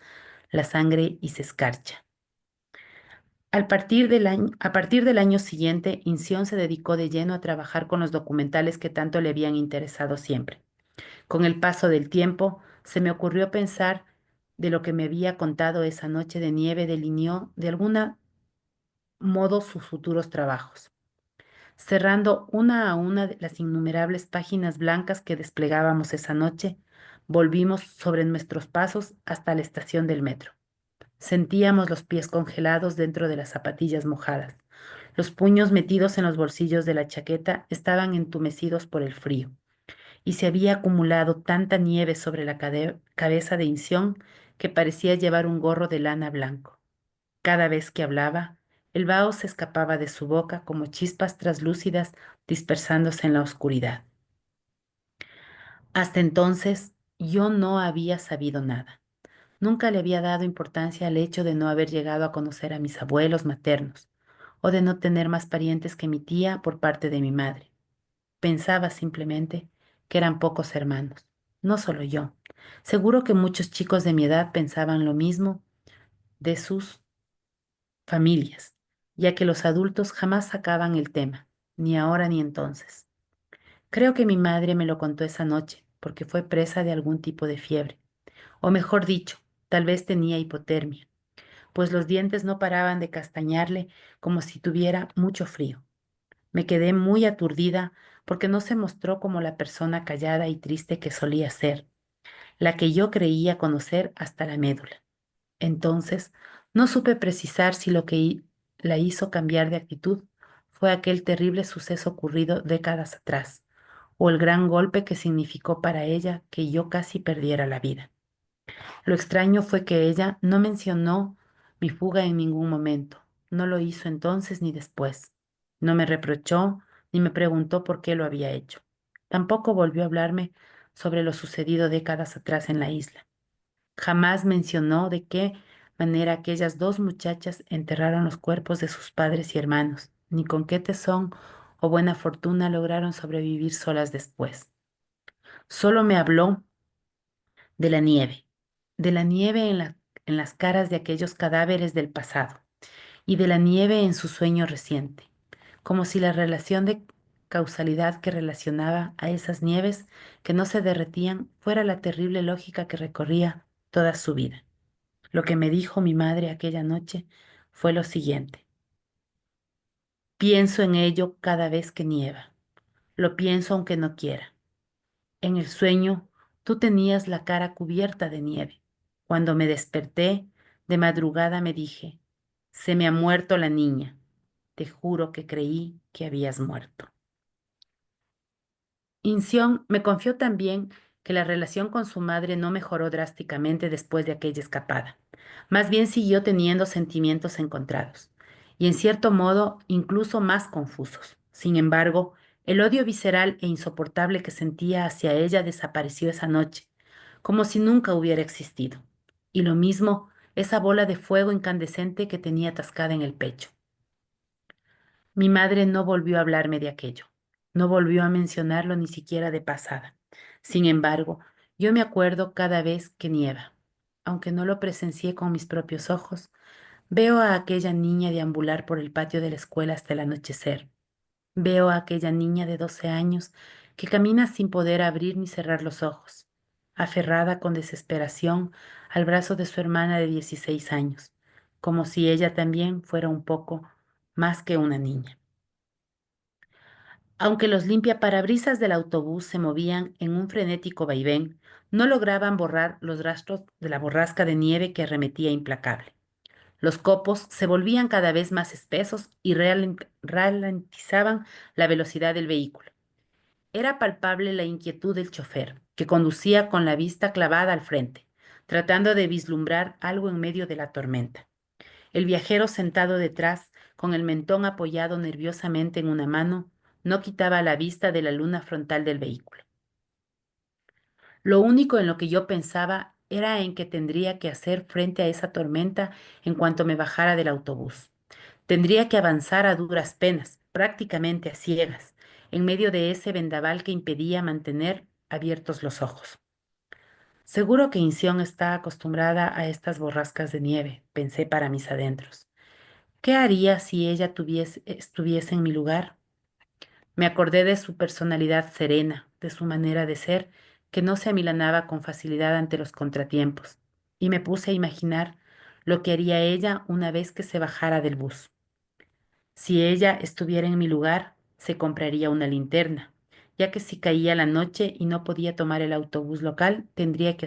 la sangre y se escarcha. A partir del año siguiente, Inción se dedicó de lleno a trabajar con los documentales que tanto le habían interesado siempre. Con el paso del tiempo, se me ocurrió pensar de lo que me había contado esa noche de nieve delineó de algún modo sus futuros trabajos. Cerrando una a una de las innumerables páginas blancas que desplegábamos esa noche, volvimos sobre nuestros pasos hasta la estación del metro. Sentíamos los pies congelados dentro de las zapatillas mojadas. Los puños metidos en los bolsillos de la chaqueta estaban entumecidos por el frío y se había acumulado tanta nieve sobre la cabeza de Inción que parecía llevar un gorro de lana blanco. Cada vez que hablaba, el vaho se escapaba de su boca como chispas traslúcidas dispersándose en la oscuridad. Hasta entonces, yo no había sabido nada. Nunca le había dado importancia al hecho de no haber llegado a conocer a mis abuelos maternos o de no tener más parientes que mi tía por parte de mi madre. Pensaba simplemente que eran pocos hermanos, no solo yo. Seguro que muchos chicos de mi edad pensaban lo mismo de sus familias, ya que los adultos jamás sacaban el tema, ni ahora ni entonces. Creo que mi madre me lo contó esa noche, porque fue presa de algún tipo de fiebre, o mejor dicho, tal vez tenía hipotermia, pues los dientes no paraban de castañarle como si tuviera mucho frío. Me quedé muy aturdida porque no se mostró como la persona callada y triste que solía ser, la que yo creía conocer hasta la médula. Entonces, no supe precisar si lo que la hizo cambiar de actitud fue aquel terrible suceso ocurrido décadas atrás, o el gran golpe que significó para ella que yo casi perdiera la vida. Lo extraño fue que ella no mencionó mi fuga en ningún momento. No lo hizo entonces ni después. No me reprochó ni me preguntó por qué lo había hecho. Tampoco volvió a hablarme sobre lo sucedido décadas atrás en la isla. Jamás mencionó de qué manera aquellas dos muchachas enterraron los cuerpos de sus padres y hermanos, ni con qué tesón o buena fortuna lograron sobrevivir solas después. Solo me habló de la nieve en las caras de aquellos cadáveres del pasado y de la nieve en su sueño reciente, como si la relación de causalidad que relacionaba a esas nieves que no se derretían fuera la terrible lógica que recorría toda su vida. Lo que me dijo mi madre aquella noche fue lo siguiente. Pienso en ello cada vez que nieva. Lo pienso aunque no quiera. En el sueño, tú tenías la cara cubierta de nieve. Cuando me desperté, de madrugada me dije, se me ha muerto la niña. Te juro que creí que habías muerto. Inción me confió también que la relación con su madre no mejoró drásticamente después de aquella escapada. Más bien siguió teniendo sentimientos encontrados y en cierto modo incluso más confusos. Sin embargo, el odio visceral e insoportable que sentía hacia ella desapareció esa noche, como si nunca hubiera existido. Y lo mismo esa bola de fuego incandescente que tenía atascada en el pecho. Mi madre no volvió a hablarme de aquello, no volvió a mencionarlo ni siquiera de pasada. Sin embargo, yo me acuerdo cada vez que nieva. Aunque no lo presencié con mis propios ojos, veo a aquella niña deambular por el patio de la escuela hasta el anochecer. Veo a aquella niña de 12 años que camina sin poder abrir ni cerrar los ojos, aferrada con desesperación al brazo de su hermana de 16 años, como si ella también fuera un poco más que una niña. Aunque los limpiaparabrisas del autobús se movían en un frenético vaivén, no lograban borrar los rastros de la borrasca de nieve que arremetía implacable. Los copos se volvían cada vez más espesos y ralentizaban la velocidad del vehículo. Era palpable la inquietud del chofer, que conducía con la vista clavada al frente, tratando de vislumbrar algo en medio de la tormenta. El viajero sentado detrás, con el mentón apoyado nerviosamente en una mano, no quitaba la vista de la luna frontal del vehículo. Lo único en lo que yo pensaba era en que tendría que hacer frente a esa tormenta en cuanto me bajara del autobús. Tendría que avanzar a duras penas, prácticamente a ciegas, en medio de ese vendaval que impedía mantener abiertos los ojos. Seguro que Inción está acostumbrada a estas borrascas de nieve, pensé para mis adentros. ¿Qué haría si ella estuviese en mi lugar? Me acordé de su personalidad serena, de su manera de ser, que no se amilanaba con facilidad ante los contratiempos, y me puse a imaginar lo que haría ella una vez que se bajara del bus. Si ella estuviera en mi lugar, se compraría una linterna, ya que si caía la noche y no podía tomar el autobús local, tendría que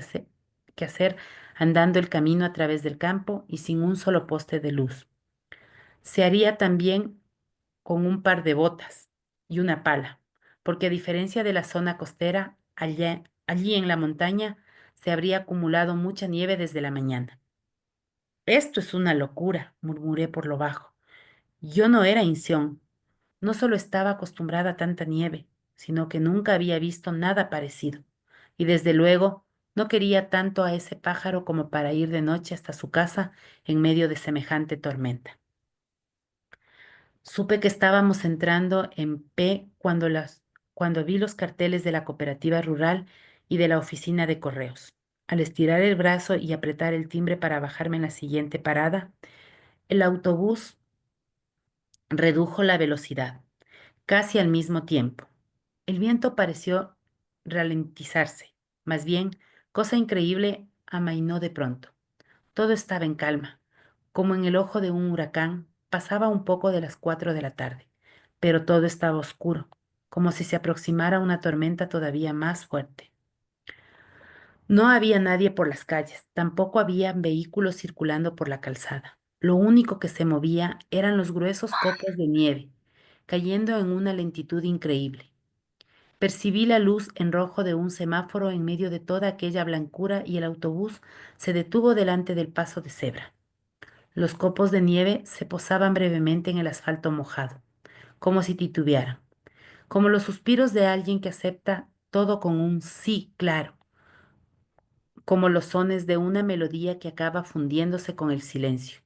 hacer andando el camino a través del campo y sin un solo poste de luz. Se haría también con un par de botas y una pala, porque a diferencia de la zona costera, allí en la montaña se habría acumulado mucha nieve desde la mañana. Esto es una locura, murmuré por lo bajo. Yo no era Inción, no solo estaba acostumbrada a tanta nieve, sino que nunca había visto nada parecido. Y desde luego no quería tanto a ese pájaro como para ir de noche hasta su casa en medio de semejante tormenta. Supe que estábamos entrando en P cuando vi los carteles de la cooperativa rural y de la oficina de correos. Al estirar el brazo y apretar el timbre para bajarme en la siguiente parada, el autobús redujo la velocidad, casi al mismo tiempo. El viento pareció ralentizarse. Más bien, cosa increíble, amainó de pronto. Todo estaba en calma, como en el ojo de un huracán. Pasaba un poco de las 4 de la tarde, pero todo estaba oscuro, como si se aproximara una tormenta todavía más fuerte. No había nadie por las calles, tampoco había vehículos circulando por la calzada. Lo único que se movía eran los gruesos copos de nieve, cayendo en una lentitud increíble. Percibí la luz en rojo de un semáforo en medio de toda aquella blancura y el autobús se detuvo delante del paso de cebra. Los copos de nieve se posaban brevemente en el asfalto mojado, como si titubearan, como los suspiros de alguien que acepta todo con un sí, claro, como los sones de una melodía que acaba fundiéndose con el silencio,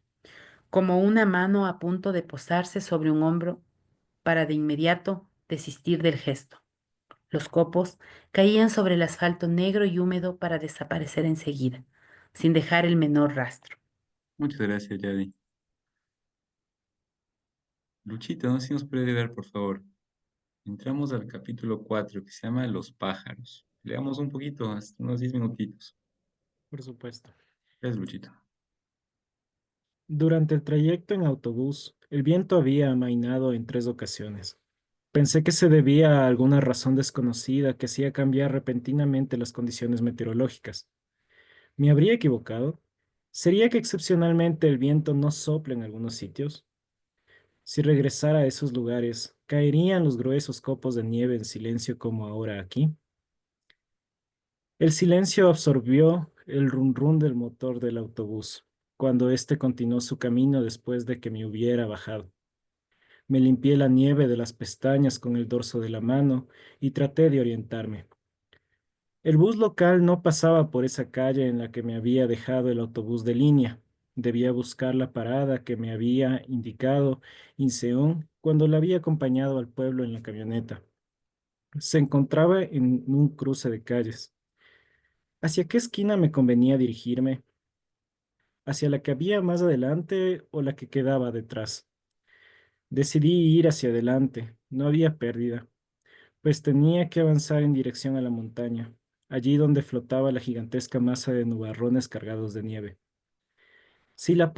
como una mano a punto de posarse sobre un hombro para de inmediato desistir del gesto. Los copos caían sobre el asfalto negro y húmedo para desaparecer enseguida, sin dejar el menor rastro. Muchas gracias, Yadi. Luchito, no sé si nos puede ayudar, por favor. Entramos al capítulo 4 que se llama Los pájaros. Leamos un poquito, hasta unos 10 minutitos. Por supuesto. Gracias, Luchito. Durante el trayecto en autobús, el viento había amainado en 3 ocasiones. Pensé que se debía a alguna razón desconocida que hacía cambiar repentinamente las condiciones meteorológicas. ¿Me habría equivocado? ¿Sería que excepcionalmente el viento no sopla en algunos sitios? Si regresara a esos lugares, ¿caerían los gruesos copos de nieve en silencio como ahora aquí? El silencio absorbió el rum rum del motor del autobús, cuando éste continuó su camino después de que me hubiera bajado. Me limpié la nieve de las pestañas con el dorso de la mano y traté de orientarme. El bus local no pasaba por esa calle en la que me había dejado el autobús de línea. Debía buscar la parada que me había indicado Inseón cuando la había acompañado al pueblo en la camioneta. Se encontraba en un cruce de calles. ¿Hacia qué esquina me convenía dirigirme? ¿Hacia la que había más adelante o la que quedaba detrás? Decidí ir hacia adelante, no había pérdida, pues tenía que avanzar en dirección a la montaña, allí donde flotaba la gigantesca masa de nubarrones cargados de nieve. Si la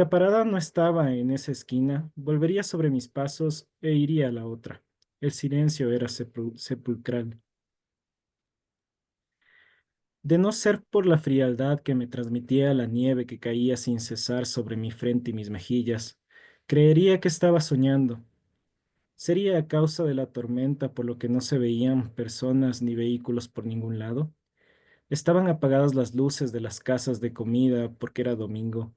parada no estaba en esa esquina, volvería sobre mis pasos e iría a la otra. El silencio era sepulcral. De no ser por la frialdad que me transmitía la nieve que caía sin cesar sobre mi frente y mis mejillas, creería que estaba soñando. ¿Sería a causa de la tormenta por lo que no se veían personas ni vehículos por ningún lado? Estaban apagadas las luces de las casas de comida porque era domingo.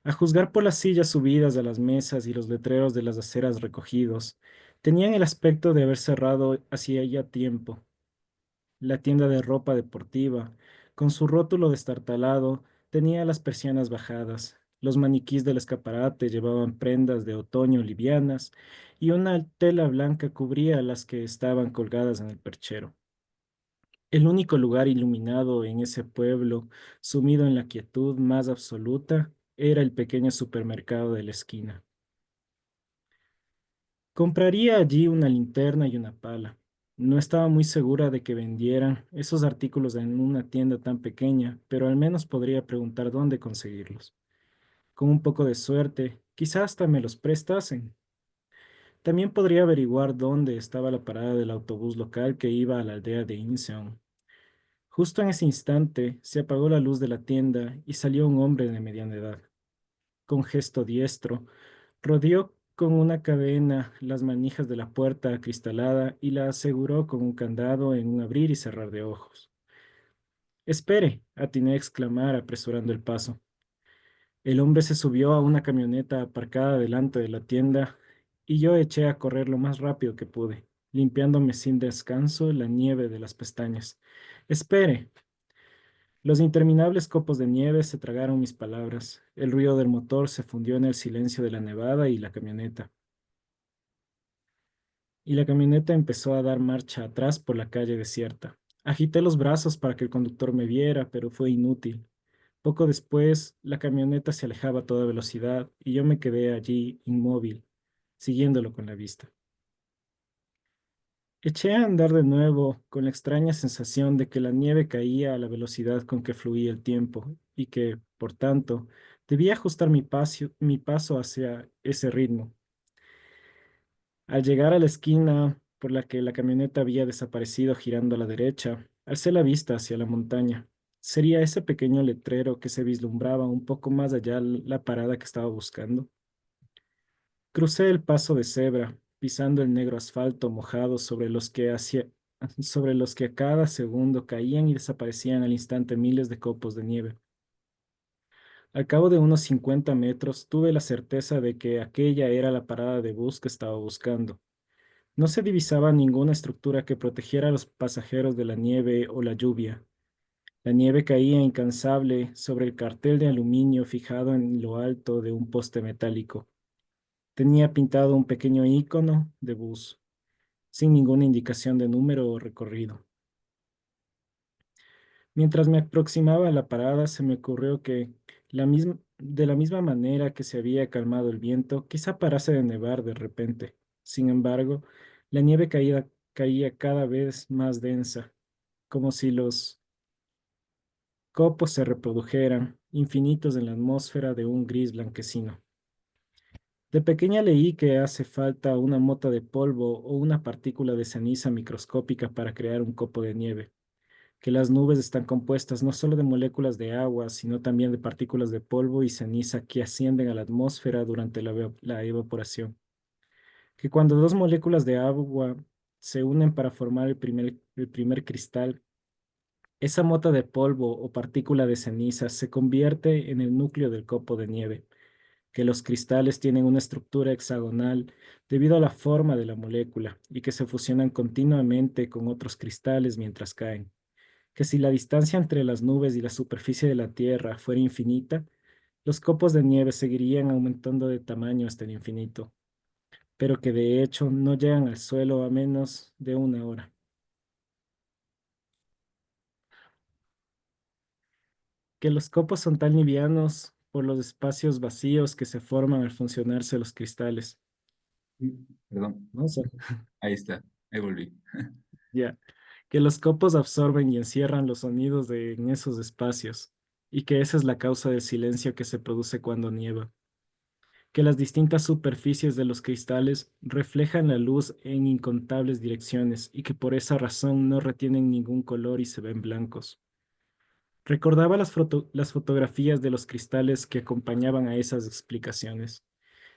A juzgar por las sillas subidas a las mesas y los letreros de las aceras recogidos, tenían el aspecto de haber cerrado hacía ya tiempo. La tienda de ropa deportiva, con su rótulo destartalado, tenía las persianas bajadas. Los maniquís del escaparate llevaban prendas de otoño livianas y una tela blanca cubría las que estaban colgadas en el perchero. El único lugar iluminado en ese pueblo, sumido en la quietud más absoluta, era el pequeño supermercado de la esquina. Compraría allí una linterna y una pala. No estaba muy segura de que vendieran esos artículos en una tienda tan pequeña, pero al menos podría preguntar dónde conseguirlos. Con un poco de suerte, quizás hasta me los prestasen. También podría averiguar dónde estaba la parada del autobús local que iba a la aldea de Inseon. Justo en ese instante se apagó la luz de la tienda y salió un hombre de mediana edad. Con gesto diestro, rodeó con una cadena las manijas de la puerta acristalada y la aseguró con un candado en un abrir y cerrar de ojos. Espere, atiné a exclamar apresurando el paso. El hombre se subió a una camioneta aparcada delante de la tienda y yo eché a correr lo más rápido que pude, limpiándome sin descanso la nieve de las pestañas. Espere. Los interminables copos de nieve se tragaron mis palabras. El ruido del motor se fundió en el silencio de la nevada y la camioneta empezó a dar marcha atrás por la calle desierta. Agité los brazos para que el conductor me viera, pero fue inútil. Poco después, la camioneta se alejaba a toda velocidad y yo me quedé allí inmóvil, siguiéndolo con la vista. Eché a andar de nuevo con la extraña sensación de que la nieve caía a la velocidad con que fluía el tiempo y que, por tanto, debía ajustar mi paso hacia ese ritmo. Al llegar a la esquina por la que la camioneta había desaparecido girando a la derecha, alcé la vista hacia la montaña. ¿Sería ese pequeño letrero que se vislumbraba un poco más allá la parada que estaba buscando? Crucé el paso de cebra, pisando el negro asfalto mojado sobre los que a cada segundo caían y desaparecían al instante miles de copos de nieve. Al cabo de unos 50 metros tuve la certeza de que aquella era la parada de bus que estaba buscando. No se divisaba ninguna estructura que protegiera a los pasajeros de la nieve o la lluvia. La nieve caía incansable sobre el cartel de aluminio fijado en lo alto de un poste metálico. Tenía pintado un pequeño icono de bus, sin ninguna indicación de número o recorrido. Mientras me aproximaba a la parada, se me ocurrió que, de la misma manera que se había calmado el viento, quizá parase de nevar de repente. Sin embargo, la nieve caía cada vez más densa, como si los copos se reprodujeran, infinitos en la atmósfera de un gris blanquecino. De pequeña leí que hace falta una mota de polvo o una partícula de ceniza microscópica para crear un copo de nieve, que las nubes están compuestas no solo de moléculas de agua, sino también de partículas de polvo y ceniza que ascienden a la atmósfera durante la evaporación, que cuando dos moléculas de agua se unen para formar el primer cristal, esa mota de polvo o partícula de ceniza se convierte en el núcleo del copo de nieve, que los cristales tienen una estructura hexagonal debido a la forma de la molécula y que se fusionan continuamente con otros cristales mientras caen, que si la distancia entre las nubes y la superficie de la Tierra fuera infinita, los copos de nieve seguirían aumentando de tamaño hasta el infinito, pero que de hecho no llegan al suelo a menos de una hora. Que los copos son tan livianos por los espacios vacíos que se forman al funcionarse los cristales. Perdón, ¿No? O sea, ahí está, ahí volví. ya, que los copos absorben y encierran los sonidos en esos espacios, y que esa es la causa del silencio que se produce cuando nieva. que las distintas superficies de los cristales reflejan la luz en incontables direcciones y que por esa razón no retienen ningún color y se ven blancos. Recordaba las fotografías de los cristales que acompañaban a esas explicaciones.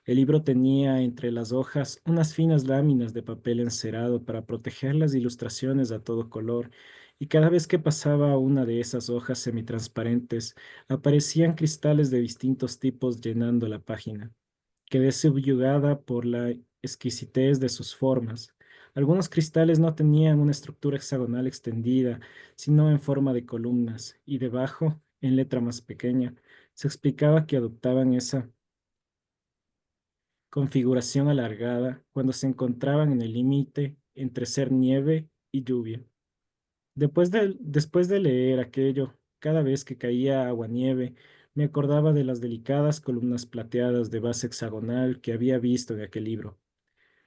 El libro tenía entre las hojas unas finas láminas de papel encerado para proteger las ilustraciones a todo color, y cada vez que pasaba una de esas hojas semitransparentes, aparecían cristales de distintos tipos llenando la página. Quedé subyugada por la exquisitez de sus formas. Algunos cristales no tenían una estructura hexagonal extendida, sino en forma de columnas, y debajo, en letra más pequeña, se explicaba que adoptaban esa configuración alargada cuando se encontraban en el límite entre ser nieve y lluvia. Después de leer aquello, cada vez que caía aguanieve, me acordaba de las delicadas columnas plateadas de base hexagonal que había visto en aquel libro.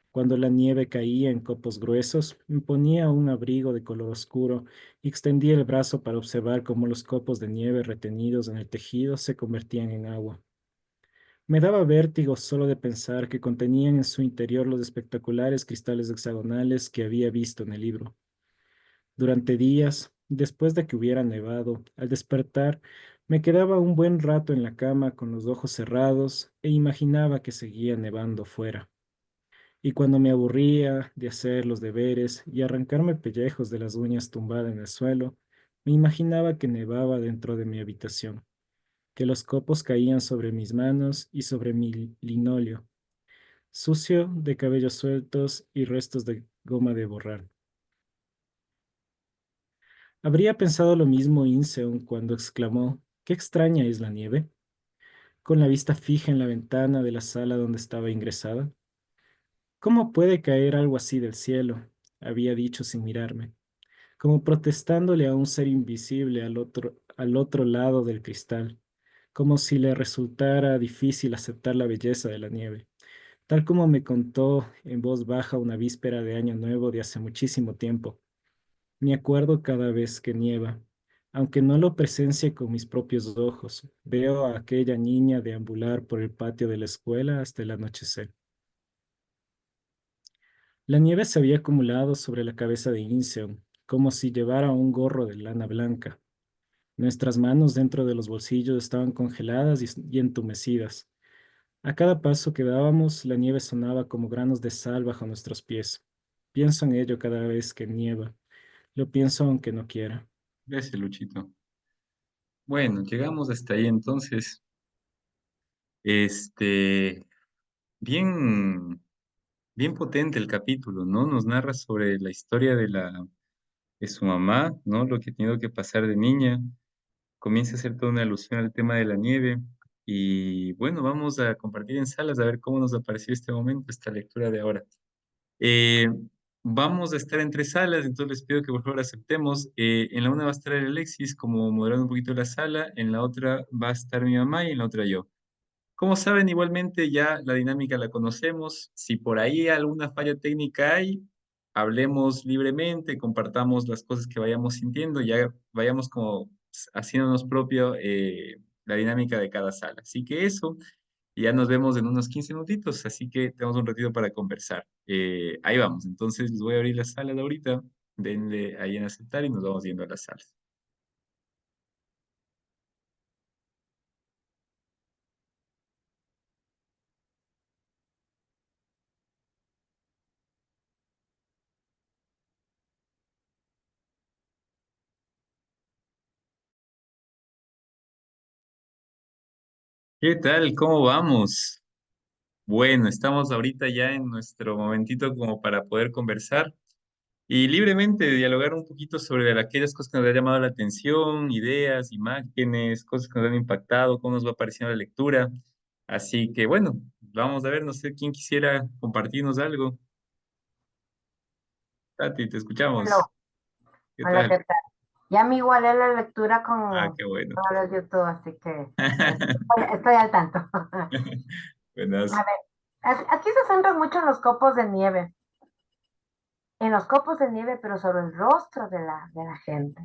Cuando la nieve caía en copos gruesos, me ponía un abrigo de color oscuro y extendía el brazo para observar cómo los copos de nieve retenidos en el tejido se convertían en agua. Me daba vértigo solo de pensar que contenían en su interior los espectaculares cristales hexagonales que había visto en el libro. Durante días, después de que hubiera nevado, al despertar, me quedaba un buen rato en la cama con los ojos cerrados e imaginaba que seguía nevando fuera. Y cuando me aburría de hacer los deberes y arrancarme pellejos de las uñas tumbada en el suelo, me imaginaba que nevaba dentro de mi habitación, que los copos caían sobre mis manos y sobre mi linóleo, sucio de cabellos sueltos y restos de goma de borrar. Habría pensado lo mismo Inseon cuando exclamó, «¡Qué extraña es la nieve!», con la vista fija en la ventana de la sala donde estaba ingresada. «¿Cómo puede caer algo así del cielo?», había dicho sin mirarme, como protestándole a un ser invisible al otro lado del cristal, como si le resultara difícil aceptar la belleza de la nieve, tal como me contó en voz baja una víspera de Año Nuevo de hace muchísimo tiempo. Me acuerdo cada vez que nieva, aunque no lo presencie con mis propios ojos, veo a aquella niña deambular por el patio de la escuela hasta el anochecer. La nieve se había acumulado sobre la cabeza de Inseon, como si llevara un gorro de lana blanca. Nuestras manos dentro de los bolsillos estaban congeladas y entumecidas. A cada paso que dábamos, la nieve sonaba como granos de sal bajo nuestros pies. Pienso en ello cada vez que nieva. Lo pienso aunque no quiera. Gracias, Luchito. Bueno, llegamos hasta ahí entonces. Este, bien, bien potente el capítulo, ¿no? Nos narra sobre la historia de su mamá, ¿no? Lo que ha tenido que pasar de niña. Comienza a hacer toda una alusión al tema de la nieve. Y bueno, vamos a compartir en salas a ver cómo nos ha parecido este momento, esta lectura de ahora. Eh, Vamos a estar en tres salas, entonces les pido que por favor aceptemos. En la una va a estar el Alexis como moderando un poquito la sala, en la otra va a estar mi mamá y en la otra yo. Como saben, igualmente ya la dinámica la conocemos. Si por ahí alguna falla técnica hay, hablemos libremente, compartamos las cosas que vayamos sintiendo, ya vayamos como haciéndonos propio la dinámica de cada sala. Así que eso, ya nos vemos en unos 15 minutitos, así que tenemos un ratito para conversar. Ahí vamos, entonces les voy a abrir la sala de ahorita, denle ahí en aceptar y nos vamos yendo a las salas. ¿Qué tal? ¿Cómo vamos? Bueno, estamos ahorita ya en nuestro momentito como para poder conversar y libremente dialogar un poquito sobre aquellas cosas que nos han llamado la atención, ideas, imágenes, cosas que nos han impactado, cómo nos va pareciendo la lectura. Así que bueno, vamos a ver, no sé quién quisiera compartirnos algo. Tati, te escuchamos. Hello. ¿Qué Hola, tal? ¿qué tal? Ya me igualé la lectura Ah, con qué bueno. todos los YouTube, así que estoy al tanto. A Buenas. ver, aquí se centra mucho en los copos de nieve, pero sobre el rostro de la gente.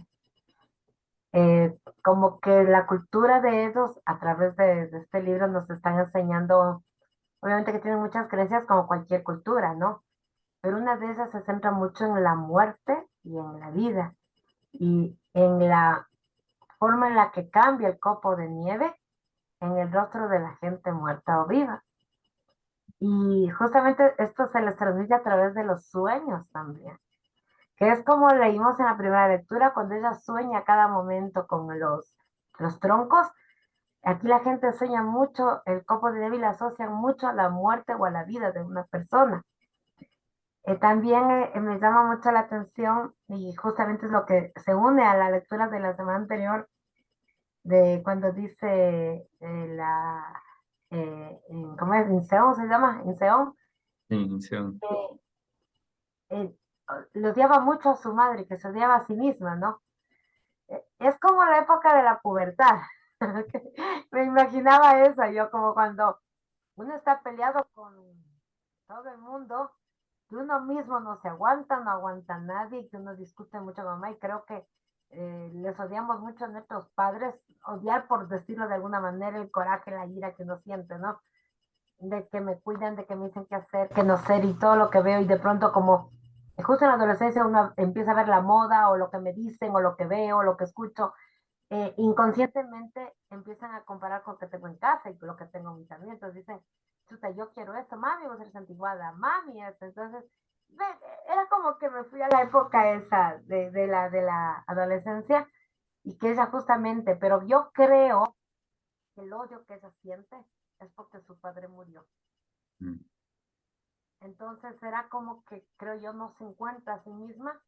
Como que la cultura de ellos, a través de este libro, nos están enseñando obviamente que tienen muchas creencias como cualquier cultura, ¿no? Pero una de esas se centra mucho en la muerte y en la vida y en la forma en la que cambia el copo de nieve en el rostro de la gente muerta o viva. Y justamente esto se les transmite a través de los sueños también, que es como leímos en la primera lectura, cuando ella sueña cada momento con los troncos. Aquí la gente sueña mucho, el copo de nieve la asocian mucho a la muerte o a la vida de una persona. También me llama mucho la atención y justamente es lo que se une a la lectura de la semana anterior, de cuando dice ¿cómo es? Inseón se llama, Inseón, Inicio. que eh, le odiaba mucho a su madre, que se odiaba a sí misma, ¿no? Es como la época de la pubertad. Me imaginaba eso, yo como cuando uno está peleado con todo el mundo, que uno mismo no se aguanta, no aguanta a nadie, que uno discute mucho con mamá y creo que les odiamos mucho a nuestros padres, odiar por decirlo de alguna manera el coraje, la ira que uno siente, ¿no? De que me cuidan, de que me dicen qué hacer, qué no hacer y todo lo que veo y de pronto como justo en la adolescencia uno empieza a ver la moda o lo que me dicen o lo que veo o lo que escucho, inconscientemente empiezan a comparar con lo que tengo en casa y con lo que tengo en mis amigos. Dicen, chuta, yo quiero esto, mami, vos eres antiguada, mami, esto. Entonces, era como que me fui a la época esa de la adolescencia y que ella justamente, pero yo creo que el odio que ella siente es porque su padre murió. Mm. Entonces era como que creo yo no se encuentra a sí misma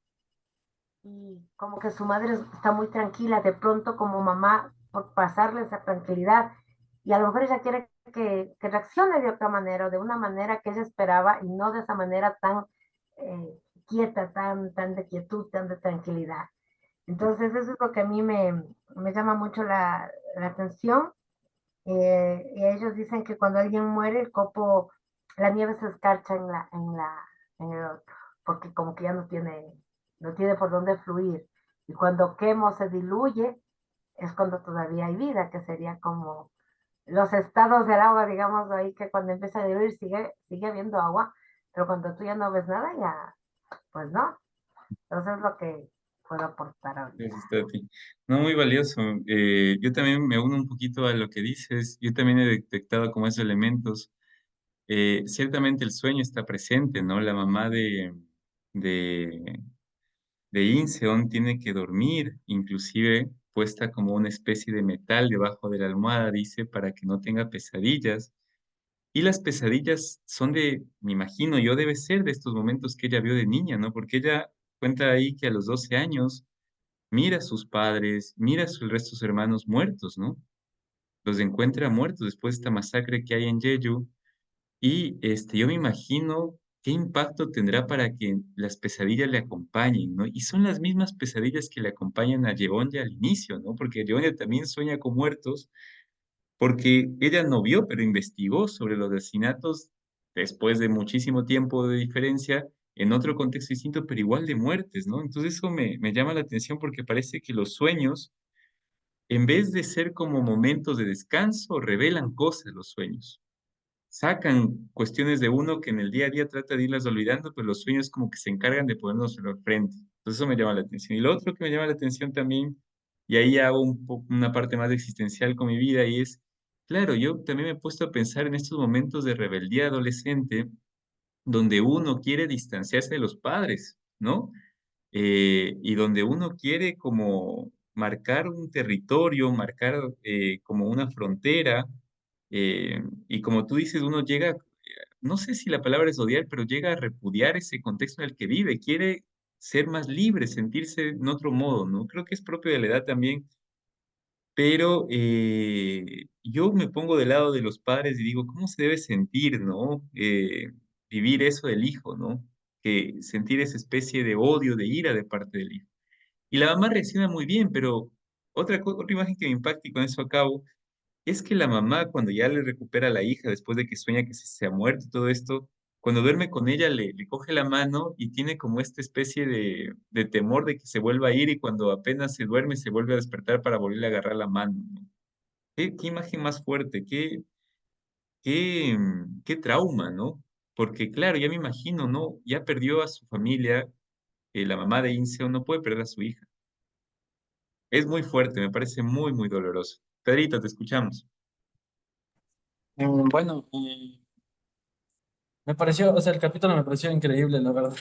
y como que su madre está muy tranquila de pronto como mamá por pasarle esa tranquilidad y a lo mejor ella quiere que reaccione de otra manera o de una manera que ella esperaba y no de esa manera tan quieta, tan de quietud, tan de tranquilidad. Entonces eso es lo que a mí me llama mucho la atención. Y ellos dicen que cuando alguien muere el copo, la nieve se escarcha en el otro, porque como que ya no tiene por dónde fluir. Y cuando quemo se diluye, es cuando todavía hay vida, que sería como los estados del agua, digamos, ahí que cuando empieza a diluir sigue habiendo agua, pero cuando tú ya no ves nada, ya, pues no. Entonces es lo que puedo aportar ahorita. Gracias, Tati. No, muy valioso. Yo también me uno un poquito a lo que dices. Yo también he detectado como esos elementos. Ciertamente el sueño está presente, ¿no? La mamá de, de Inseon tiene que dormir, inclusive puesta como una especie de metal debajo de la almohada, dice, para que no tenga pesadillas. Y las pesadillas son me imagino yo, debe ser de estos momentos que ella vio de niña, ¿no? Porque ella cuenta ahí que a los 12 años mira a sus padres, mira a el resto de sus hermanos muertos, ¿no? Los encuentra muertos después de esta masacre que hay en Jeju. Y yo me imagino qué impacto tendrá para que las pesadillas le acompañen, ¿no? Y son las mismas pesadillas que le acompañan a Yeonja al inicio, ¿no? Porque Yeonja también sueña con muertos, porque ella no vio, pero investigó sobre los asesinatos después de muchísimo tiempo de diferencia, en otro contexto distinto, pero igual de muertes, ¿no? Entonces eso me llama la atención porque parece que los sueños, en vez de ser como momentos de descanso, revelan cosas los sueños. Sacan cuestiones de uno que en el día a día trata de irlas olvidando, pero los sueños como que se encargan de ponernos al frente. Entonces eso me llama la atención. Y lo otro que me llama la atención también, y ahí hago una parte más existencial con mi vida, y es, claro, yo también me he puesto a pensar en estos momentos de rebeldía adolescente, donde uno quiere distanciarse de los padres, ¿no? Y donde uno quiere como marcar un territorio, marcar como una frontera, y como tú dices, uno llega, no sé si la palabra es odiar, pero llega a repudiar ese contexto en el que vive, quiere ser más libre, sentirse en otro modo, ¿no? Creo que es propio de la edad también, pero yo me pongo del lado de los padres y digo, ¿cómo se debe sentir, ¿no? Vivir eso del hijo, ¿no? Que sentir esa especie de odio, de ira de parte del hijo. Y la mamá reacciona muy bien, pero otra imagen que me impacta y con eso acabo, es que la mamá cuando ya le recupera a la hija después de que sueña que se ha muerto y todo esto, cuando duerme con ella le coge la mano y tiene como esta especie de temor de que se vuelva a ir y cuando apenas se duerme se vuelve a despertar para volverle a agarrar la mano, ¿no? ¿Qué imagen más fuerte? qué trauma, ¿no? Porque claro, ya me imagino, ¿no? Ya perdió a su familia, la mamá de Inseo no puede perder a su hija. Es muy fuerte, me parece muy, muy doloroso. Pedrito, te escuchamos. Bueno, me pareció, o sea, el capítulo me pareció increíble, la verdad.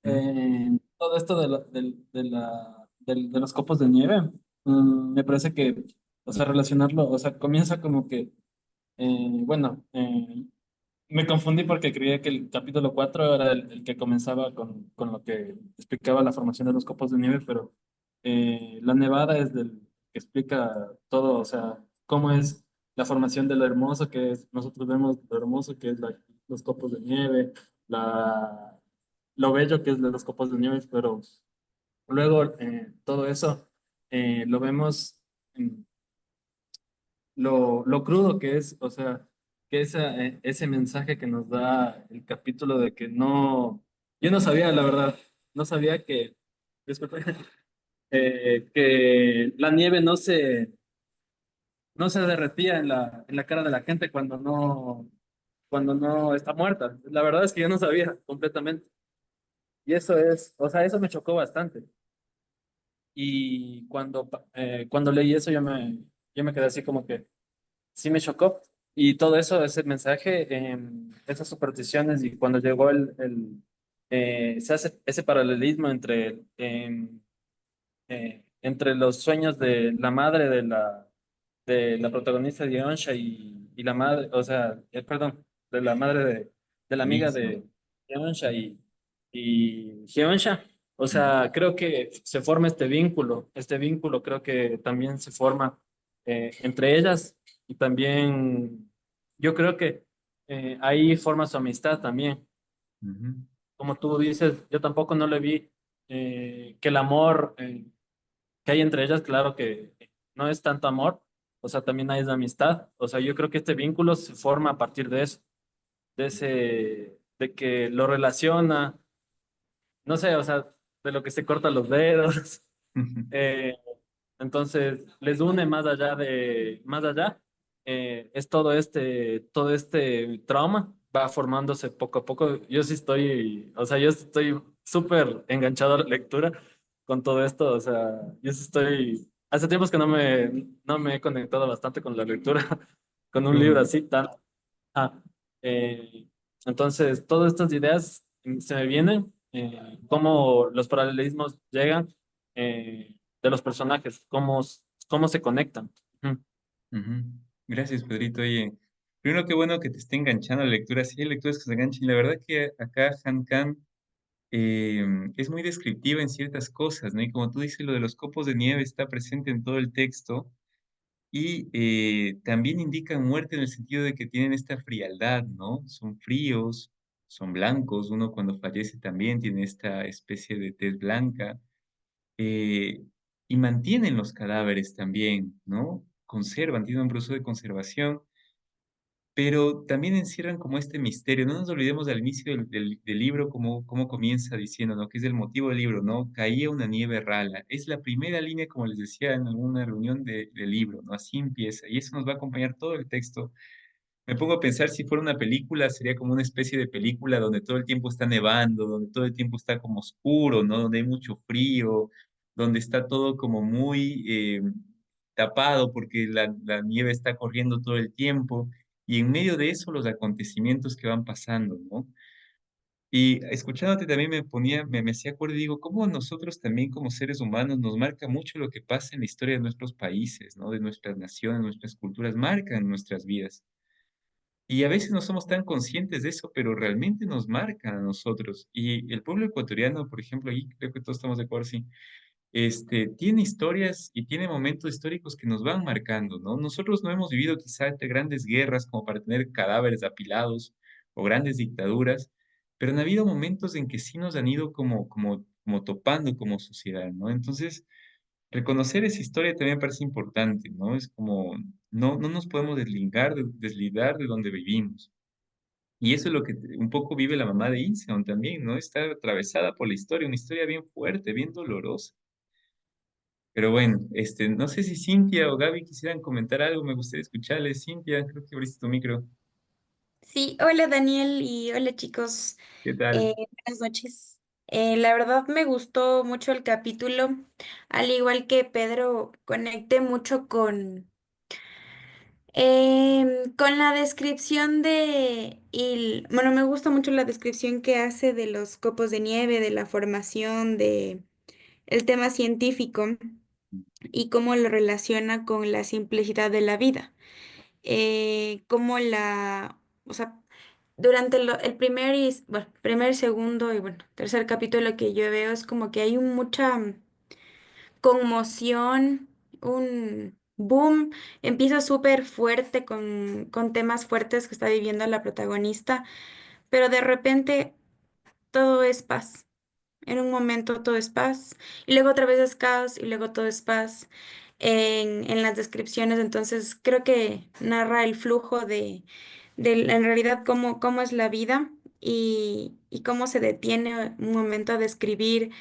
¿Mm? Todo esto de los copos de nieve, me parece que, o sea, relacionarlo, o sea, comienza como que, bueno, me confundí porque creía que el capítulo 4 era el que comenzaba con lo que explicaba la formación de los copos de nieve, pero la nevada es del que explica todo, o sea, cómo es la formación de lo hermoso que es. Nosotros vemos lo hermoso que es los copos de nieve, la, lo bello que es de los copos de nieve, pero luego todo eso lo vemos lo crudo que es, o sea, que ese mensaje que nos da el capítulo de que no, yo no sabía, la verdad, no sabía que, disculpe, que la nieve no se derretía en la cara de la gente cuando no está muerta. La verdad es que yo no sabía completamente. Y eso es, o sea, eso me chocó bastante. Y cuando leí eso yo me quedé así como que sí me chocó. Y todo eso, ese mensaje, esas supersticiones, y cuando llegó se hace ese paralelismo entre los sueños de la madre de la protagonista de Yonsha y la madre, o sea, perdón, de la madre de la amiga Inicio. de Yonsha y Hyunsha. O Ujú. sea, creo que se forma este vínculo creo que también se forma entre ellas y también yo creo que ahí forma su amistad también. Ujú. Como tú dices, yo tampoco no le vi que el amor que hay entre ellas, claro que no es tanto amor, o sea, también hay esa amistad. O sea, yo creo que este vínculo se forma a partir de eso, de que lo relaciona, no sé, o sea, de lo que se corta los dedos. eh, entonces, les une más allá, es todo este trauma va formándose poco a poco. Yo sí estoy, o sea, yo estoy súper enganchado a la lectura con todo esto, o sea, yo sí estoy, hace tiempos que no me he conectado bastante con la lectura, con un libro Uy. así tan, ah, eh, entonces, todas estas ideas se me vienen, cómo los paralelismos llegan de los personajes, cómo se conectan. Ujú. Ujú. Gracias, Pedrito. Oye, primero qué bueno que te esté enganchando la lectura. Sí, hay lecturas que se enganchan. Y la verdad que acá Han Kang es muy descriptiva en ciertas cosas, ¿no? Y como tú dices, lo de los copos de nieve está presente en todo el texto y también indican muerte en el sentido de que tienen esta frialdad, ¿no? Son fríos, son blancos. Uno cuando fallece también tiene esta especie de tez blanca. eh, y mantienen los cadáveres también, ¿no? Conservan, tienen un proceso de conservación, pero también encierran como este misterio. No nos olvidemos al inicio del libro, cómo comienza diciendo, ¿no? Que es el motivo del libro, ¿no? Caía una nieve rala. Es la primera línea, como les decía en alguna reunión del libro, ¿no? Así empieza, y eso nos va a acompañar todo el texto. Me pongo a pensar si fuera una película, sería como una especie de película donde todo el tiempo está nevando, donde todo el tiempo está como oscuro, ¿no? Donde hay mucho frío, donde está todo como muy tapado porque la nieve está corriendo todo el tiempo. Y en medio de eso los acontecimientos que van pasando, ¿no? Y escuchándote también me hacía acuerdo y digo, cómo nosotros también como seres humanos nos marca mucho lo que pasa en la historia de nuestros países, ¿no? De nuestras naciones, nuestras culturas, marcan nuestras vidas. Y a veces no somos tan conscientes de eso, pero realmente nos marcan a nosotros. Y el pueblo ecuatoriano, por ejemplo, ahí creo que todos estamos de acuerdo, sí, tiene historias y tiene momentos históricos que nos van marcando, ¿no? Nosotros no hemos vivido quizá entre grandes guerras como para tener cadáveres apilados o grandes dictaduras, pero han habido momentos en que sí nos han ido como topando como sociedad, ¿no? Entonces, reconocer esa historia también me parece importante, ¿no? Es como, no nos podemos deslindar de donde vivimos. Y eso es lo que un poco vive la mamá de Inseon también, ¿no? Está atravesada por la historia, una historia bien fuerte, bien dolorosa. Pero bueno, no sé si Cintia o Gaby quisieran comentar algo, me gustaría escucharles. Cintia, creo que abriste tu micro. Sí, hola Daniel y hola chicos. ¿Qué tal? Buenas noches. La verdad me gustó mucho el capítulo, al igual que Pedro, conecté mucho con la descripción bueno, me gusta mucho la descripción que hace de los copos de nieve, de la formación, de el tema científico y cómo lo relaciona con la simplicidad de la vida. Cómo o sea, durante el bueno, primer, segundo y bueno, tercer capítulo que yo veo es como que hay mucha conmoción, un boom, empieza súper fuerte con temas fuertes que está viviendo la protagonista, pero de repente todo es paz. En un momento todo es paz, y luego otra vez es caos, y luego todo es paz en las descripciones. Entonces creo que narra el flujo en realidad cómo es la vida y cómo se detiene un momento a describir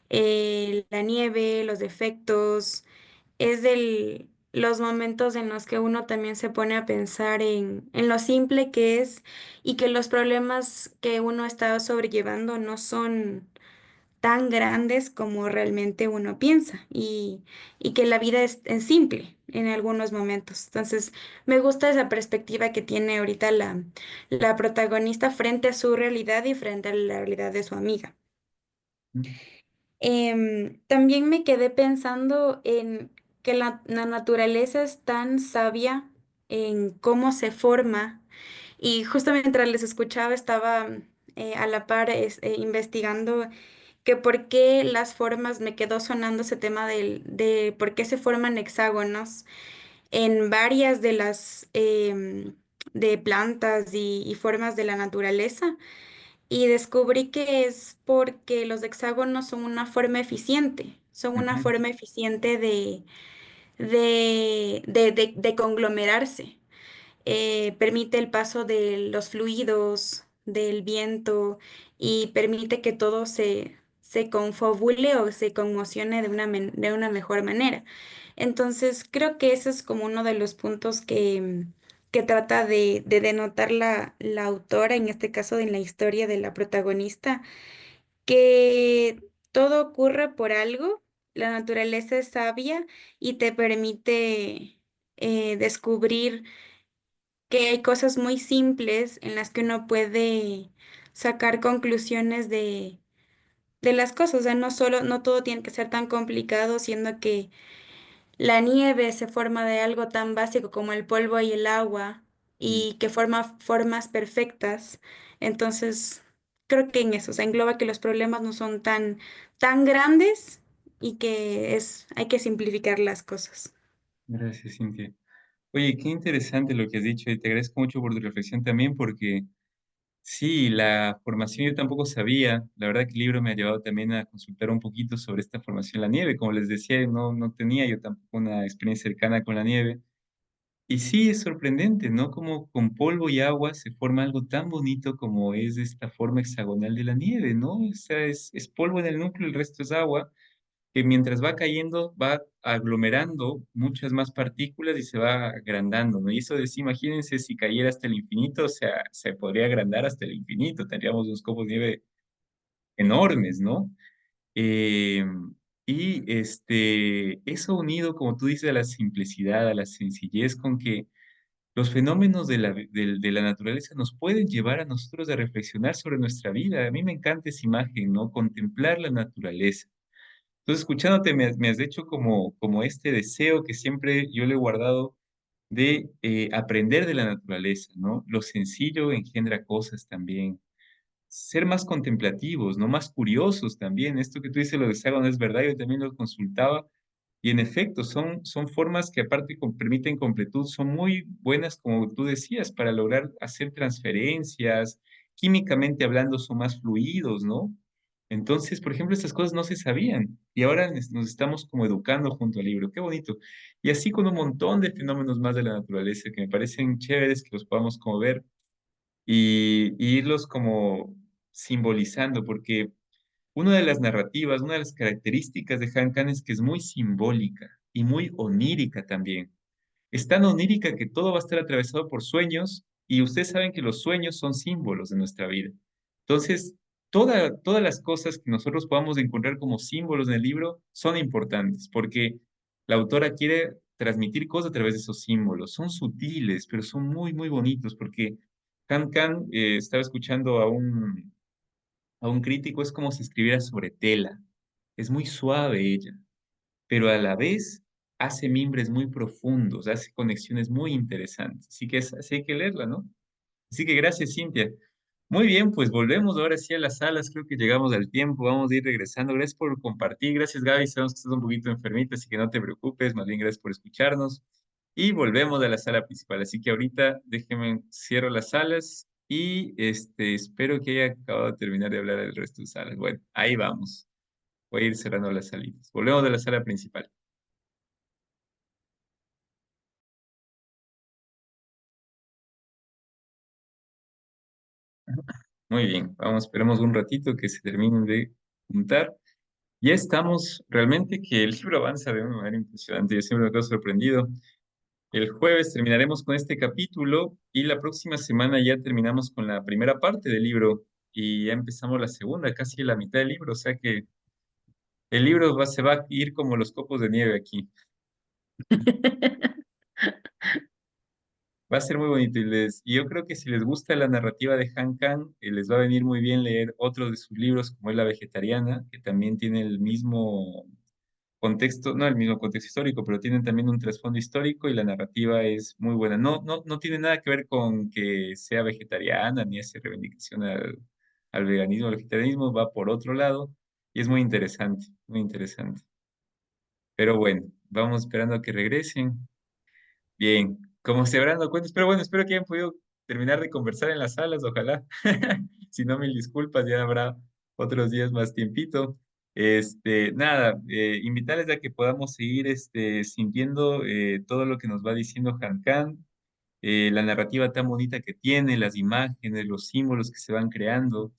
la nieve, los defectos. Es los momentos en los que uno también se pone a pensar en lo simple que es y que los problemas que uno está sobrellevando no son tan grandes como realmente uno piensa y que la vida es simple en algunos momentos. Entonces, me gusta esa perspectiva que tiene ahorita la protagonista frente a su realidad y frente a la realidad de su amiga. También me quedé pensando en que la naturaleza es tan sabia en cómo se forma y justo mientras les escuchaba estaba a la par investigando que por qué las formas, me quedó sonando ese tema de por qué se forman hexágonos en varias de las de plantas y formas de la naturaleza. Y descubrí que es porque los hexágonos son una forma eficiente, son una Ujú, forma eficiente de conglomerarse. Permite el paso de los fluidos, del viento y permite que todo se confabule o se conmocione de una mejor manera. Entonces, creo que ese es como uno de los puntos que trata de denotar la autora, en este caso en la historia de la protagonista, que todo ocurre por algo, la naturaleza es sabia y te permite descubrir que hay cosas muy simples en las que uno puede sacar conclusiones de las cosas. O sea, no todo tiene que ser tan complicado, siendo que la nieve se forma de algo tan básico como el polvo y el agua mm. y que forma formas perfectas. Entonces, creo que en eso, o sea, engloba que los problemas no son tan grandes y que hay que simplificar las cosas. Gracias, Cintia. Oye, qué interesante lo que has dicho y te agradezco mucho por tu reflexión también porque sí, la formación yo tampoco sabía. La verdad que el libro me ha llevado también a consultar un poquito sobre esta formación en la nieve. Como les decía, no tenía yo tampoco una experiencia cercana con la nieve. Y sí, es sorprendente, ¿no? Como con polvo y agua se forma algo tan bonito como es esta forma hexagonal de la nieve, ¿no? O sea, es polvo en el núcleo, el resto es agua que mientras va cayendo va aglomerando muchas más partículas y se va agrandando, ¿no? Y eso de sí, imagínense si cayera hasta el infinito, o sea, se podría agrandar hasta el infinito, tendríamos unos copos de nieve enormes, ¿no? Eh, eso unido, como tú dices, a la simplicidad, a la sencillez con que los fenómenos de la naturaleza nos pueden llevar a nosotros a reflexionar sobre nuestra vida. A mí me encanta esa imagen, ¿no? Contemplar la naturaleza. Entonces, escuchándote, me has hecho como este deseo que siempre yo le he guardado de aprender de la naturaleza, ¿no? Lo sencillo engendra cosas también. Ser más contemplativos, ¿no? Más curiosos también. Esto que tú dices, lo de Sagan es verdad, yo también lo consultaba. Y en efecto, son formas que aparte permiten completud, son muy buenas, como tú decías, para lograr hacer transferencias. Químicamente hablando, son más fluidos, ¿no? Entonces, por ejemplo, estas cosas no se sabían y ahora nos estamos como educando junto al libro. Qué bonito. Y así con un montón de fenómenos más de la naturaleza que me parecen chéveres que los podamos como ver y irlos como simbolizando, porque una de las narrativas, una de las características de Han Kang es que es muy simbólica y muy onírica también. Es tan onírica que todo va a estar atravesado por sueños Y ustedes saben que los sueños son símbolos de nuestra vida. Entonces, todas las cosas que nosotros podamos encontrar como símbolos en el libro son importantes, porque la autora quiere transmitir cosas a través de esos símbolos. Son sutiles, pero son muy, muy bonitos, porque Han Kang estaba escuchando a un crítico, es como si escribiera sobre tela. Es muy suave ella, pero a la vez hace mimbres muy profundos, hace conexiones muy interesantes. Así hay que leerla, ¿no? Así que gracias, Cintia. Muy bien, pues volvemos ahora sí a las salas. Creo que llegamos al tiempo. Vamos a ir regresando. Gracias por compartir. Gracias, Gaby. Sabemos que estás un poquito enfermita, así que no te preocupes. Más bien, gracias por escucharnos. Y volvemos a la sala principal. Así que ahorita déjenme cierro las salas y espero que haya acabado de terminar de hablar del resto de salas. Bueno, ahí vamos. Voy a ir cerrando las salitas. Volvemos a la sala principal. Muy bien, vamos, esperemos un ratito que se terminen de juntar. Ya estamos, realmente que el libro avanza de una manera impresionante, yo siempre me quedo sorprendido. El jueves terminaremos con este capítulo y la próxima semana ya terminamos con la primera parte del libro y ya empezamos la segunda, casi la mitad del libro, o sea que el libro se va a ir como los copos de nieve aquí. Va a ser muy bonito y yo creo que si les gusta la narrativa de Han Kang, les va a venir muy bien leer otros de sus libros como es La Vegetariana, que también tiene el mismo contexto, no el mismo contexto histórico, pero tienen también un trasfondo histórico y la narrativa es muy buena. No tiene nada que ver con que sea vegetariana ni hace reivindicación al veganismo. El vegetarianismo va por otro lado y es muy interesante, muy interesante. Pero bueno, vamos esperando a que regresen. Bien, como se habrán dado cuenta, pero bueno, espero que hayan podido terminar de conversar en las salas, ojalá. Si no, mil disculpas, ya habrá otros días más tiempito. Nada, invitarles a que podamos seguir sintiendo todo lo que nos va diciendo Han Kang, la narrativa tan bonita que tiene, las imágenes, los símbolos que se van creando,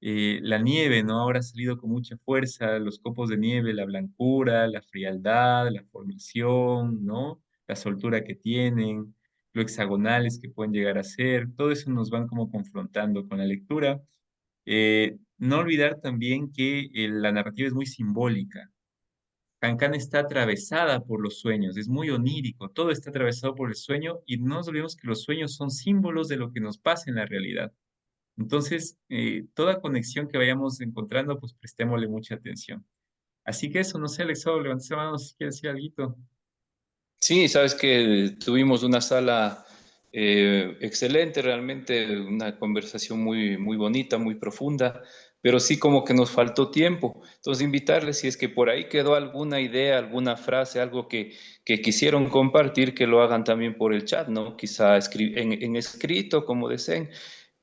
la nieve, ¿no? Ahora ha salido con mucha fuerza, los copos de nieve, la blancura, la frialdad, la formación, ¿no? La soltura que tienen, lo hexagonales que pueden llegar a ser, todo eso nos van como confrontando con la lectura. No olvidar también que la narrativa es muy simbólica. Cancán está atravesada por los sueños, es muy onírico, todo está atravesado por el sueño y no nos olvidemos que los sueños son símbolos de lo que nos pasa en la realidad. Entonces, toda conexión que vayamos encontrando, pues prestémosle mucha atención. Así que eso, no sé, Alexo, levantes la mano si quieres decir algo. Sí, sabes que tuvimos una sala excelente, realmente una conversación muy, muy bonita, muy profunda, pero sí como que nos faltó tiempo. Entonces, invitarles, si es que por ahí quedó alguna idea, alguna frase, algo que quisieron compartir, que lo hagan también por el chat, ¿no? Quizá en escrito, como deseen,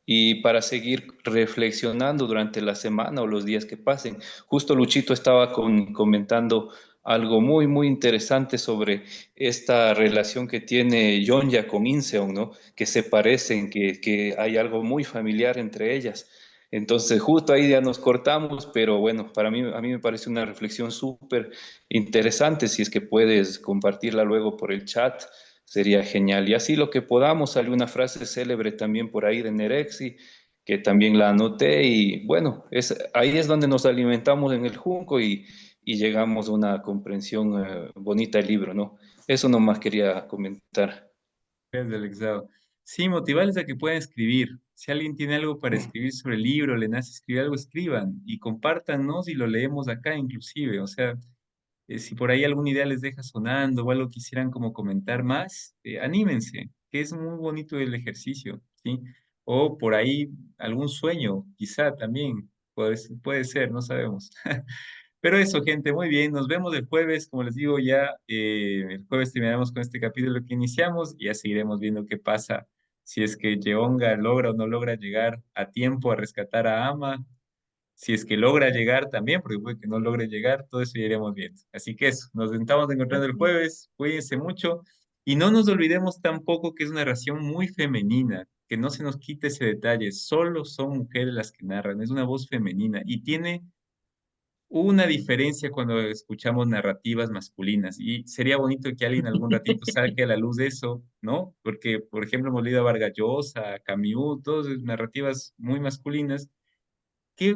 y para seguir reflexionando durante la semana o los días que pasen. Justo Luchito estaba comentando algo muy, muy interesante sobre esta relación que tiene Jonya con Inseon, ¿no? Que se parecen, que hay algo muy familiar entre ellas. Entonces, justo ahí ya nos cortamos, pero bueno, a mí me parece una reflexión súper interesante. Si es que puedes compartirla luego por el chat, sería genial. Y así lo que podamos, sale una frase célebre también por ahí de Nerexi, que también la anoté, y bueno, ahí es donde nos alimentamos en el Junco y llegamos a una comprensión bonita del libro, ¿no? Eso nomás quería comentar. Gracias, Alexao. Sí, motivarles a que puedan escribir. Si alguien tiene algo para escribir sobre el libro, le nace escribir algo, escriban y compártanos y lo leemos acá inclusive. O sea, si por ahí alguna idea les deja sonando o algo quisieran como comentar más, anímense, que es muy bonito el ejercicio, ¿sí? O por ahí algún sueño, quizá también, puede ser, no sabemos. Pero eso, gente, muy bien, nos vemos el jueves, como les digo, ya el jueves terminaremos con este capítulo que iniciamos y ya seguiremos viendo qué pasa, si es que Yeonga logra o no logra llegar a tiempo a rescatar a Ama, si es que logra llegar también, porque puede que no logre llegar, todo eso ya iremos viendo. Así que eso, nos estamos encontrando el jueves, cuídense mucho y no nos olvidemos tampoco que es una narración muy femenina, que no se nos quite ese detalle, solo son mujeres las que narran, es una voz femenina y tiene una diferencia cuando escuchamos narrativas masculinas y sería bonito que alguien algún ratito saque a la luz eso, ¿no? Porque, por ejemplo, hemos leído a Vargas Llosa, a Camus, todas narrativas muy masculinas.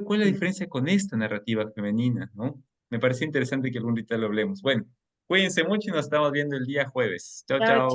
¿Cuál es la diferencia con esta narrativa femenina, no? Me parece interesante que algún día lo hablemos. Bueno, cuídense mucho y nos estamos viendo el día jueves. Chao, Chao, chao.